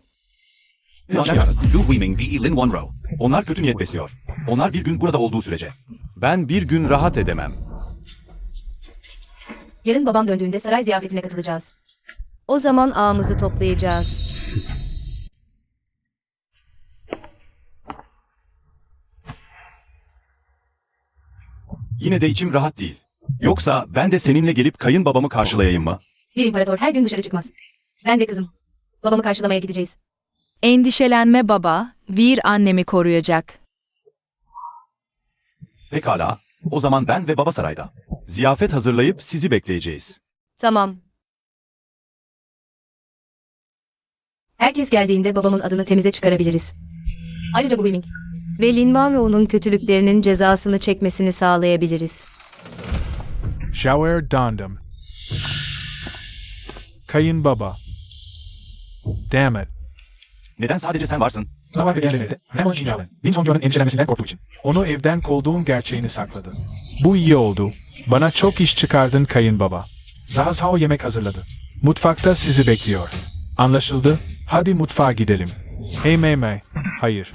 Speaker 3: Lu Weiming v. Lin Monroe. Onlar kötü niyet besliyor. Onlar bir gün burada olduğu sürece. Ben bir gün rahat edemem.
Speaker 1: Yarın babam döndüğünde saray ziyafetine katılacağız. O zaman ağımızı toplayacağız.
Speaker 3: Yine de içim rahat değil. Yoksa ben de seninle gelip kayınbabamı karşılayayım mı?
Speaker 1: Bir imparator her gün dışarı çıkmaz. Ben ve kızım. Babamı karşılamaya gideceğiz.
Speaker 4: Endişelenme baba, Vir annemi koruyacak.
Speaker 3: Pekala. O zaman ben ve baba sarayda. Ziyafet hazırlayıp sizi bekleyeceğiz.
Speaker 1: Tamam. Herkes geldiğinde babamın adını temize çıkarabiliriz. Ayrıca bu Wing ve Lin Monroe'nun kötülüklerinin cezasını çekmesini sağlayabiliriz.
Speaker 2: Shower Dondum. Kayınbaba. Damn it.
Speaker 3: Neden sadece sen varsın?
Speaker 2: Sabah ve diğerleri hem onu Şinyalı, Lin Songjuan'ın endişelenmesinden korktuğu için. Onu evden kovduğum gerçeğini sakladı. Bu iyi oldu. Bana çok iş çıkardın kayınbaba. Zaha Sao yemek hazırladı. Mutfakta sizi bekliyor. Anlaşıldı. Hadi mutfağa gidelim. Hey Mei. Hayır.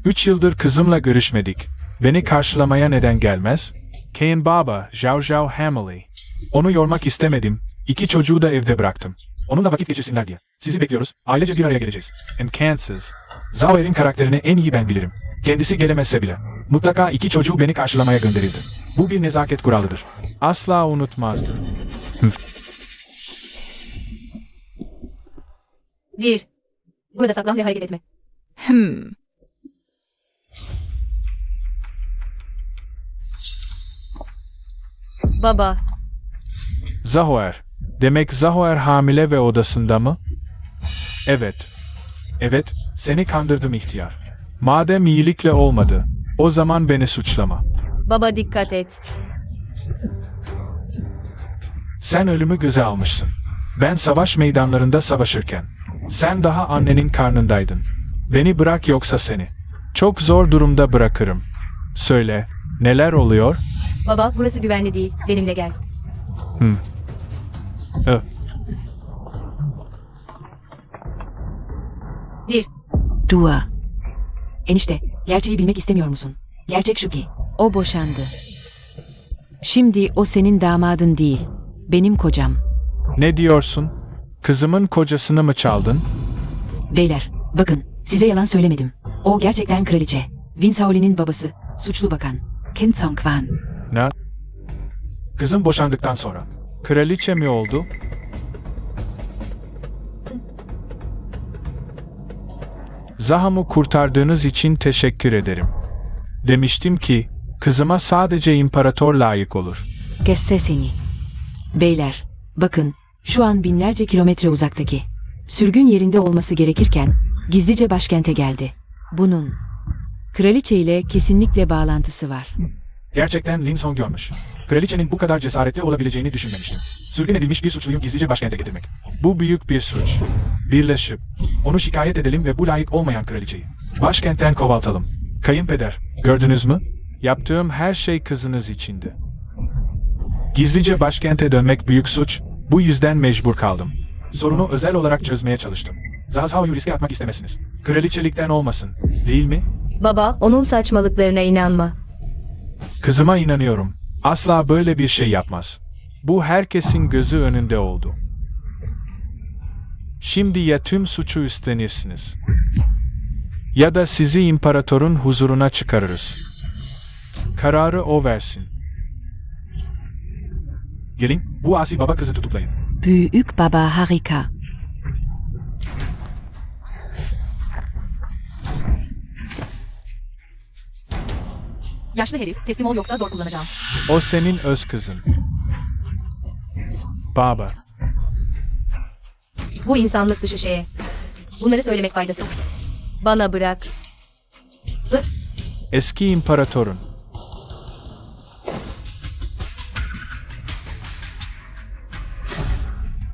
Speaker 2: 3 yıldır kızımla görüşmedik. Beni karşılamaya neden gelmez? Kayınbaba, Zhao Zhao Hamley. Onu yormak istemedim. 2 çocuğu da evde bıraktım. Onunla vakit geçirsinler diye. Sizi bekliyoruz. Ailece bir araya geleceğiz. And Kansas. Zhao Er'in karakterini en iyi ben bilirim. Kendisi gelemezse bile. Mutlaka 2 çocuğu beni karşılamaya gönderildi. Bu bir nezaket kuralıdır. Asla unutmazdı.
Speaker 1: Bir. Burada saklan ve hareket etme. Baba.
Speaker 2: Zahoer. Demek Zahoer hamile ve odasında mı? Evet. Evet, seni kandırdım ihtiyar. Madem iyilikle olmadı, o zaman beni suçlama.
Speaker 1: Baba dikkat et.
Speaker 2: Sen ölümü göze almışsın. Ben savaş meydanlarında savaşırken. Sen daha annenin karnındaydın. Beni bırak yoksa seni. Çok zor durumda bırakırım. Söyle, neler oluyor?
Speaker 1: Baba burası güvenli değil. Benimle gel. Bir.
Speaker 5: Dua. Enişte, gerçeği bilmek istemiyor musun? Gerçek şu ki, o boşandı. Şimdi o senin damadın değil, benim kocam.
Speaker 2: Ne diyorsun? Kızımın kocasını mı çaldın?
Speaker 5: Beyler, bakın, size yalan söylemedim. O gerçekten kraliçe. Vin Shaolin'in babası, suçlu bakan. Qin Songquan.
Speaker 2: Ne? Kızım boşandıktan sonra. Kraliçe mi oldu? Zaham'ı kurtardığınız için teşekkür ederim. Demiştim ki, kızıma sadece imparator layık olur.
Speaker 5: Kes sesini. Beyler, bakın, şu an binlerce kilometre uzaktaki. Sürgün yerinde olması gerekirken, gizlice başkente geldi. Bunun, kraliçe ile kesinlikle bağlantısı var.
Speaker 2: Gerçekten Lin Song görmüş. Kraliçenin bu kadar cesaretli olabileceğini düşünmemiştim. Sürgün edilmiş bir suçluyu gizlice başkente getirmek. Bu büyük bir suç. Birleşip, onu şikayet edelim ve bu layık olmayan kraliçeyi başkentten kovaltalım. Kayınpeder, gördünüz mü? Yaptığım her şey kızınız içindi. Gizlice başkente dönmek büyük suç, bu yüzden mecbur kaldım. Sorunu özel olarak çözmeye çalıştım. Zhao Zao'yu riske atmak istemezsiniz. Kraliçelikten olmasın, değil mi?
Speaker 1: Baba onun saçmalıklarına inanma.
Speaker 2: Kızıma inanıyorum. Asla böyle bir şey yapmaz. Bu herkesin gözü önünde oldu. Şimdi ya tüm suçu üstlenirsiniz ya da sizi imparatorun huzuruna çıkarırız. Kararı o versin. Gelin, bu asi baba kızı tutuklayın.
Speaker 5: Büyük baba harika.
Speaker 1: Yaşlı herif, teslim ol yoksa zor kullanacağım.
Speaker 2: O senin öz kızın. Baba.
Speaker 1: Bu insanlık dışı şeye. Bunları söylemek faydasız. Bana bırak.
Speaker 2: Eski imparatorun.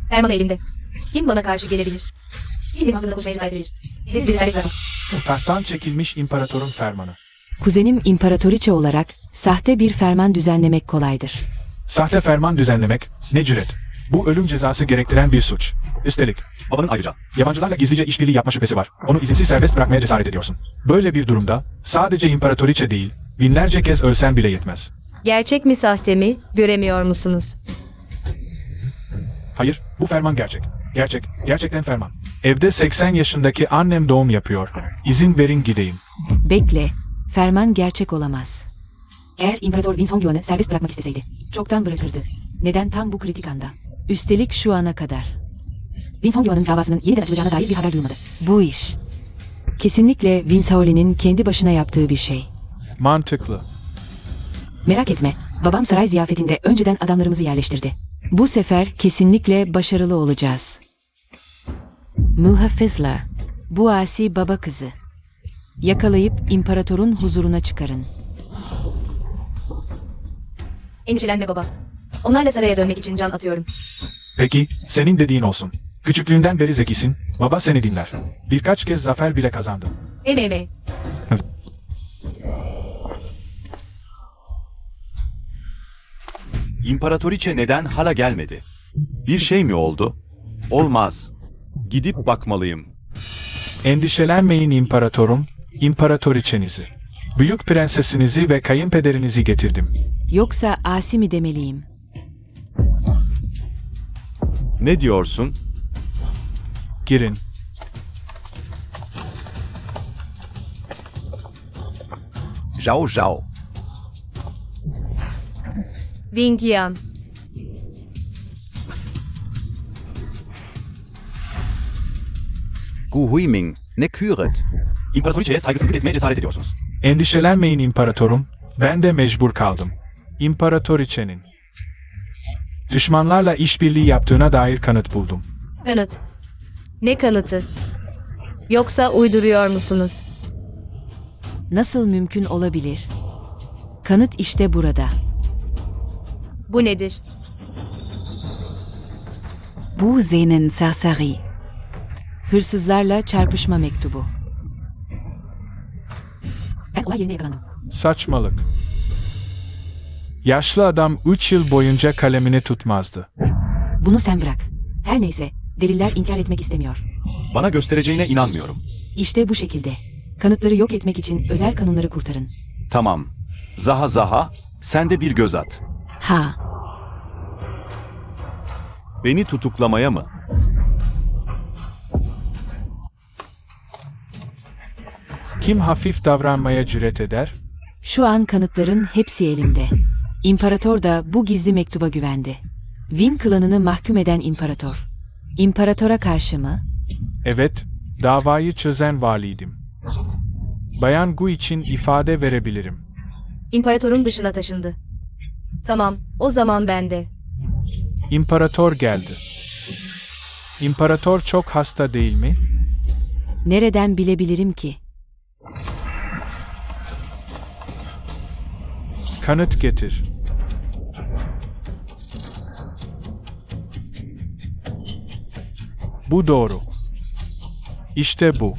Speaker 1: Ferman elimde. Kim bana karşı gelebilir? Kim benim hakkında konuşmaya cesaret verir? Siz bir serbest bırakın.
Speaker 2: Tahttan çekilmiş imparatorun fermanı.
Speaker 5: Kuzenim imparatoriçe olarak sahte bir ferman düzenlemek kolaydır.
Speaker 2: Sahte ferman düzenlemek, ne cüret. Bu ölüm cezası gerektiren bir suç. Üstelik,
Speaker 3: Babanın ayrıca
Speaker 2: yabancılarla gizlice işbirliği yapma şüphesi var. Onu izinsiz serbest bırakmaya cesaret ediyorsun. Böyle bir durumda, sadece imparatoriçe değil, binlerce kez ölsen bile yetmez.
Speaker 1: Gerçek mi sahte mi göremiyor musunuz?
Speaker 2: Hayır, bu ferman gerçek. Gerçek, gerçekten ferman. Evde 80 yaşındaki annem doğum yapıyor. İzin verin gideyim.
Speaker 5: Bekle, ferman gerçek olamaz. Eğer İmparator Win Songyuan'ı serbest bırakmak isteseydi, çoktan bırakırdı. Neden tam bu kritik anda? Üstelik şu ana kadar. Win Songyuan'ın davasının yeniden açılacağına dair bir haber duyulmadı. Bu iş. Kesinlikle Win Shaolin'in kendi başına yaptığı bir şey.
Speaker 2: Mantıklı.
Speaker 5: Merak etme, babam saray ziyafetinde önceden adamlarımızı yerleştirdi. Bu sefer kesinlikle başarılı olacağız. Muhafızlar, bu asi baba kızı. Yakalayıp imparatorun huzuruna çıkarın.
Speaker 1: Endişelenme baba. Onlarla saraya dönmek için can atıyorum.
Speaker 2: Peki, senin dediğin olsun. Küçüklüğünden beri zekisin, baba seni dinler. Birkaç kez zafer bile kazandın.
Speaker 1: Eme.
Speaker 3: İmparatoriçe neden hala gelmedi? Bir şey mi oldu? Olmaz. Gidip bakmalıyım.
Speaker 2: Endişelenmeyin imparatorum, imparatoriçenizi. Büyük prensesinizi ve kayınpederinizi getirdim.
Speaker 5: Yoksa asi mi demeliyim?
Speaker 3: Ne diyorsun?
Speaker 2: Girin.
Speaker 6: Zhao Zhao.
Speaker 1: Wingyan.
Speaker 6: Gu Huiming, ne Küret.
Speaker 3: İmparatoriçeye saygısızlık etmeye cesaret ediyorsunuz.
Speaker 2: Endişelenmeyin imparatorum, ben de mecbur kaldım. İmparatoriçenin düşmanlarla işbirliği yaptığına dair kanıt buldum.
Speaker 1: Kanıt. Ne kanıtı? Yoksa uyduruyor musunuz?
Speaker 5: Nasıl mümkün olabilir? Kanıt işte burada.
Speaker 1: Bu nedir?
Speaker 5: Bu Zeyn'in serseri. Hırsızlarla çarpışma mektubu. Ben olay yerine yakalandım.
Speaker 2: Saçmalık. Yaşlı adam 3 yıl boyunca kalemini tutmazdı.
Speaker 5: Bunu sen bırak. Her neyse, deliller inkar etmek istemiyor.
Speaker 3: Bana göstereceğine inanmıyorum.
Speaker 5: İşte bu şekilde. Kanıtları yok etmek için özel kanunları kurtarın.
Speaker 3: Tamam. Zaha, sen de bir göz at.
Speaker 5: Ha,
Speaker 3: Beni tutuklamaya mı?
Speaker 2: Kim hafif davranmaya cüret eder?
Speaker 5: şu an kanıtların hepsi elimde. İmparator da bu gizli mektuba güvendi. Win klanını mahkum eden imparator. İmparatora karşı mı?
Speaker 2: Evet, davayı çözen valiydim. Bayan Gu için ifade verebilirim.
Speaker 1: İmparatorun dışına taşındı. Tamam, o zaman ben de.
Speaker 2: İmparator geldi. İmparator çok hasta değil mi?
Speaker 5: Nereden bilebilirim ki?
Speaker 2: Kanıt getir. Bu doğru. İşte bu.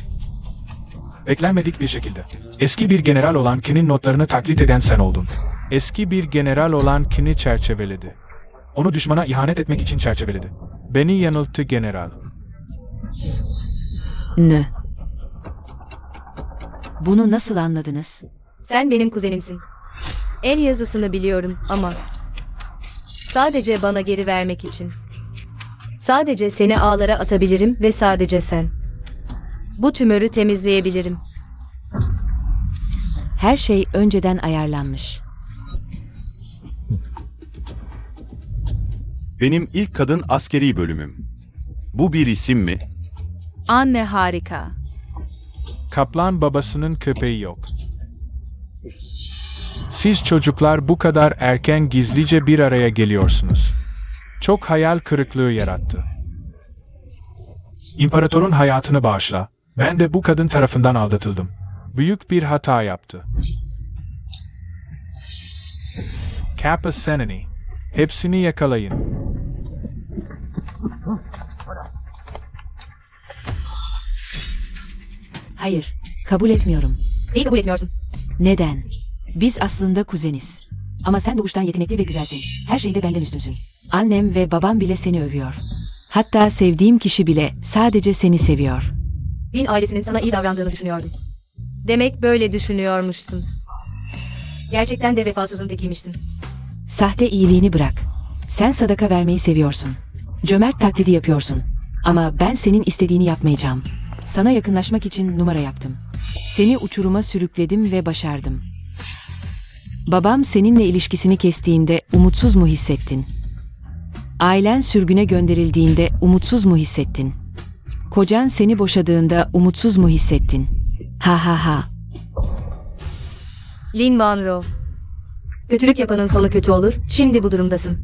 Speaker 2: Beklenmedik bir şekilde. Eski bir general olan Qin'in notlarını taklit eden sen oldun. Eski bir general olan Qin'i çerçeveledi. Onu düşmana ihanet etmek için çerçeveledi. Beni yanılttı general.
Speaker 5: Nö. Bunu nasıl anladınız?
Speaker 1: Sen benim kuzenimsin. El yazısını biliyorum ama sadece bana geri vermek için. Sadece seni ağlara atabilirim ve sadece sen. Bu tümörü temizleyebilirim.
Speaker 5: Her şey önceden ayarlanmış.
Speaker 3: Benim ilk kadın askeri bölümüm. Bu bir isim mi?
Speaker 4: Anne harika.
Speaker 2: Kaplan babasının köpeği yok. Siz çocuklar bu kadar erken gizlice bir araya geliyorsunuz. Çok hayal kırıklığı yarattı. İmparatorun hayatını bağışla. Ben de bu kadın tarafından aldatıldım. Büyük bir hata yaptı. Kappa Seneni. Hepsini yakalayın.
Speaker 5: Hayır, kabul etmiyorum.
Speaker 1: Neyi kabul etmiyorsun?
Speaker 5: Neden? Biz aslında kuzeniz. Ama sen doğuştan yetenekli ve güzelsin. Her şeyde benden üstünsün. Annem ve babam bile seni övüyor. Hatta sevdiğim kişi bile sadece seni seviyor.
Speaker 1: Bin ailesinin sana iyi davrandığını düşünüyordum. Demek böyle düşünüyormuşsun. Gerçekten de vefasızın tekiymişsin.
Speaker 5: Sahte iyiliğini bırak. Sen sadaka vermeyi seviyorsun. Cömert taklidi yapıyorsun. Ama ben senin istediğini yapmayacağım. Sana yakınlaşmak için numara yaptım. Seni uçuruma sürükledim ve başardım. Babam seninle ilişkisini kestiğinde umutsuz mu hissettin? Ailen sürgüne gönderildiğinde umutsuz mu hissettin? Kocan seni boşadığında umutsuz mu hissettin? Ha ha ha.
Speaker 1: Lynn Monroe. Kötülük yapanın sonu kötü olur, şimdi bu durumdasın.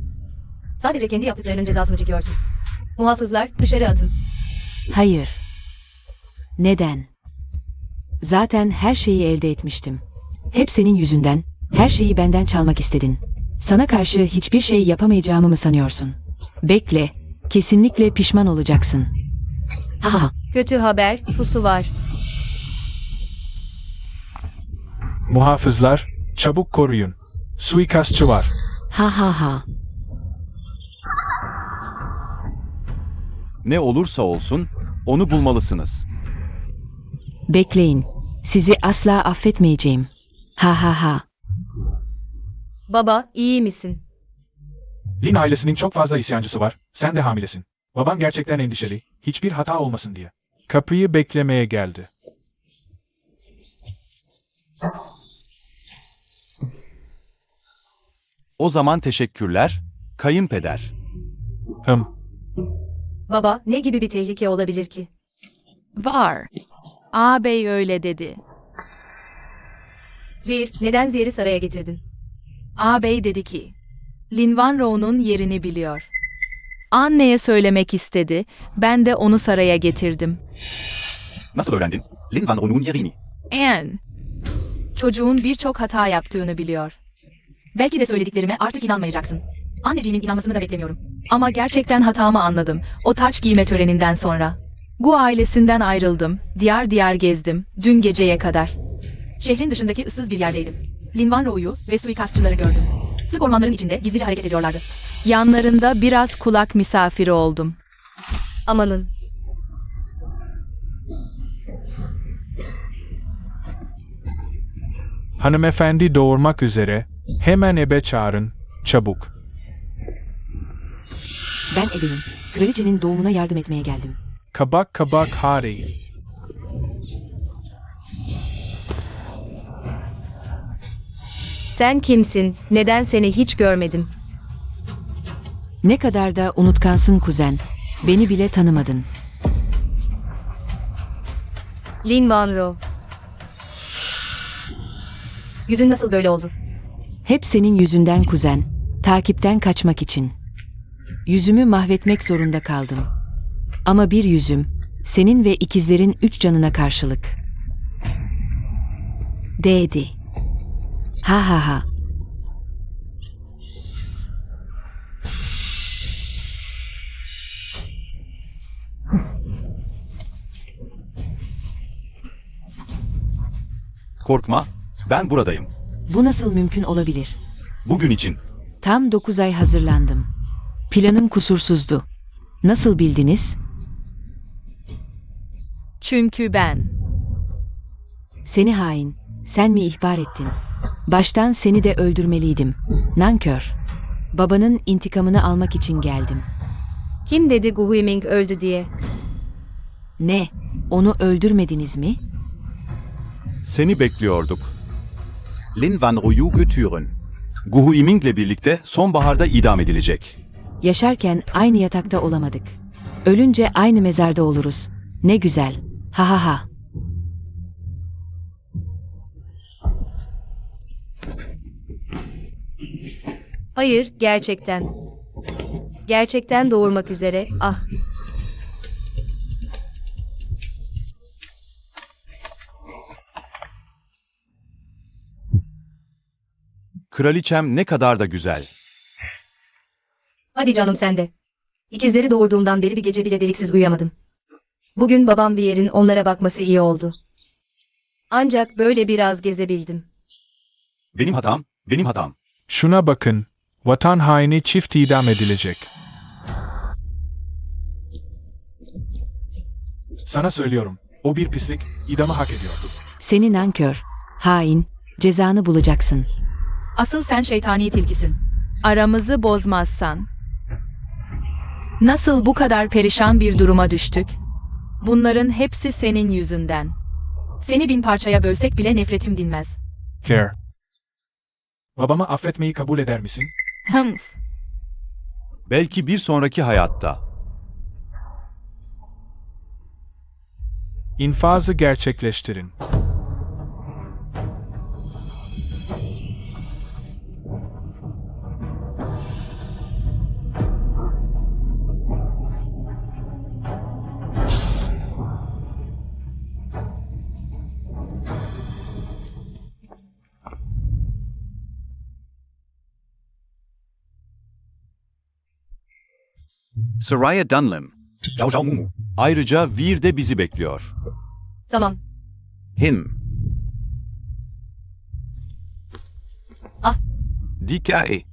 Speaker 1: Sadece kendi yaptıklarının cezasını çekiyorsun. Muhafızlar, dışarı atın.
Speaker 5: Hayır. Neden? Zaten her şeyi elde etmiştim. Hep senin yüzünden, her şeyi benden çalmak istedin. Sana karşı hiçbir şey yapamayacağımı mı sanıyorsun? Bekle, kesinlikle pişman olacaksın. Ha ha.
Speaker 1: Kötü haber, pusu var.
Speaker 2: Muhafızlar, çabuk koruyun. Suikastçı var.
Speaker 5: Ha ha ha.
Speaker 3: Ne olursa olsun, onu bulmalısınız.
Speaker 5: Bekleyin. Sizi asla affetmeyeceğim. Ha ha ha.
Speaker 1: Baba, iyi misin?
Speaker 2: Lin ailesinin çok fazla isyancısı var. Sen de hamilesin. Baban gerçekten endişeli. Hiçbir hata olmasın diye. Kapıyı beklemeye geldi.
Speaker 3: O zaman teşekkürler, kayınpeder.
Speaker 1: Baba, ne gibi bir tehlike olabilir ki?
Speaker 4: Var. Ağabey öyle dedi.
Speaker 1: Bir, neden Ziyer'i saraya getirdin?
Speaker 4: Ağabey dedi ki, Lin Monroe'nun yerini biliyor. Anneye söylemek istedi, ben de onu saraya getirdim.
Speaker 3: Nasıl öğrendin? Lin Van Roon'un yerini.
Speaker 4: Anne, çocuğun birçok hata yaptığını biliyor.
Speaker 1: Belki de söylediklerime artık inanmayacaksın. Anneciğimin inanmasını da beklemiyorum.
Speaker 4: Ama gerçekten hatamı anladım. O taç giyme töreninden sonra. Gu ailesinden ayrıldım. Diyar diyar gezdim. Dün geceye kadar.
Speaker 1: Şehrin dışındaki ıssız bir yerdeydim. Lin Monroe'yu ve suikastçıları gördüm. Sık ormanların içinde gizlice hareket ediyorlardı.
Speaker 4: Yanlarında biraz kulak misafiri oldum.
Speaker 1: Amanın.
Speaker 2: Hanımefendi doğurmak üzere. Hemen ebe çağırın. Çabuk.
Speaker 5: Ben ebeyim. Kraliçenin doğumuna yardım etmeye geldim.
Speaker 2: Kabak kabak Harry.
Speaker 1: Sen kimsin? Neden seni hiç görmedim?
Speaker 5: Ne kadar da unutkansın kuzen. Beni bile tanımadın.
Speaker 1: Lin Monroe. Yüzün nasıl böyle oldu?
Speaker 5: Hep senin yüzünden kuzen. Takipten kaçmak için. Yüzümü mahvetmek zorunda kaldım. Ama bir yüzüm, senin ve ikizlerin 3 canına karşılık. Değdi. Ha ha ha.
Speaker 3: Korkma, ben buradayım.
Speaker 5: Bu nasıl mümkün olabilir?
Speaker 3: Bugün için.
Speaker 5: Tam 9 ay hazırlandım. Planım kusursuzdu. Nasıl bildiniz?
Speaker 4: Çünkü ben.
Speaker 5: Seni hain. Sen mi ihbar ettin? Baştan seni de öldürmeliydim. Nankör. Babanın intikamını almak için geldim.
Speaker 1: Kim dedi Gu Huiming öldü diye?
Speaker 5: Ne? Onu öldürmediniz mi?
Speaker 3: Seni bekliyorduk.
Speaker 6: Lin Van Ruyu götüren.
Speaker 3: Gu Yiming'le birlikte sonbaharda idam edilecek.
Speaker 5: Yaşarken aynı yatakta olamadık. Ölünce aynı mezarda oluruz. Ne güzel. Ha ha ha.
Speaker 1: Hayır, gerçekten. Gerçekten doğurmak üzere. Ah.
Speaker 3: Kraliçem ne kadar da güzel.
Speaker 1: Hadi canım sen de. İkizleri doğurduğumdan beri bir gece bile deliksiz uyuyamadım. Bugün babam bir yerin onlara bakması iyi oldu. Ancak böyle biraz gezebildim.
Speaker 3: Benim hatam, benim hatam.
Speaker 2: Şuna bakın. Vatan haini çift idam edilecek. Sana söylüyorum. O bir pislik, idamı hak ediyordu.
Speaker 5: Seni nankör, hain, cezanı bulacaksın.
Speaker 4: Asıl sen şeytani tilkisin. Aramızı bozmazsan. Nasıl bu kadar perişan bir duruma düştük? Bunların hepsi senin yüzünden. Seni 1000 parçaya bölsek bile nefretim dinmez.
Speaker 2: Care. Babamı affetmeyi kabul eder misin?
Speaker 4: Hımph.
Speaker 3: Belki bir sonraki hayatta.
Speaker 2: İnfazı gerçekleştirin.
Speaker 6: Soraya Dunlam.
Speaker 3: Ayrıca Vir de bizi bekliyor.
Speaker 1: Tamam.
Speaker 6: Hin.
Speaker 1: Ah.
Speaker 6: Dikay.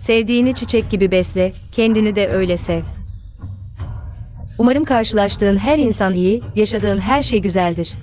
Speaker 1: Sevdiğini çiçek gibi besle, kendini de öyle sev. Umarım karşılaştığın her insan iyi, yaşadığın her şey güzeldir.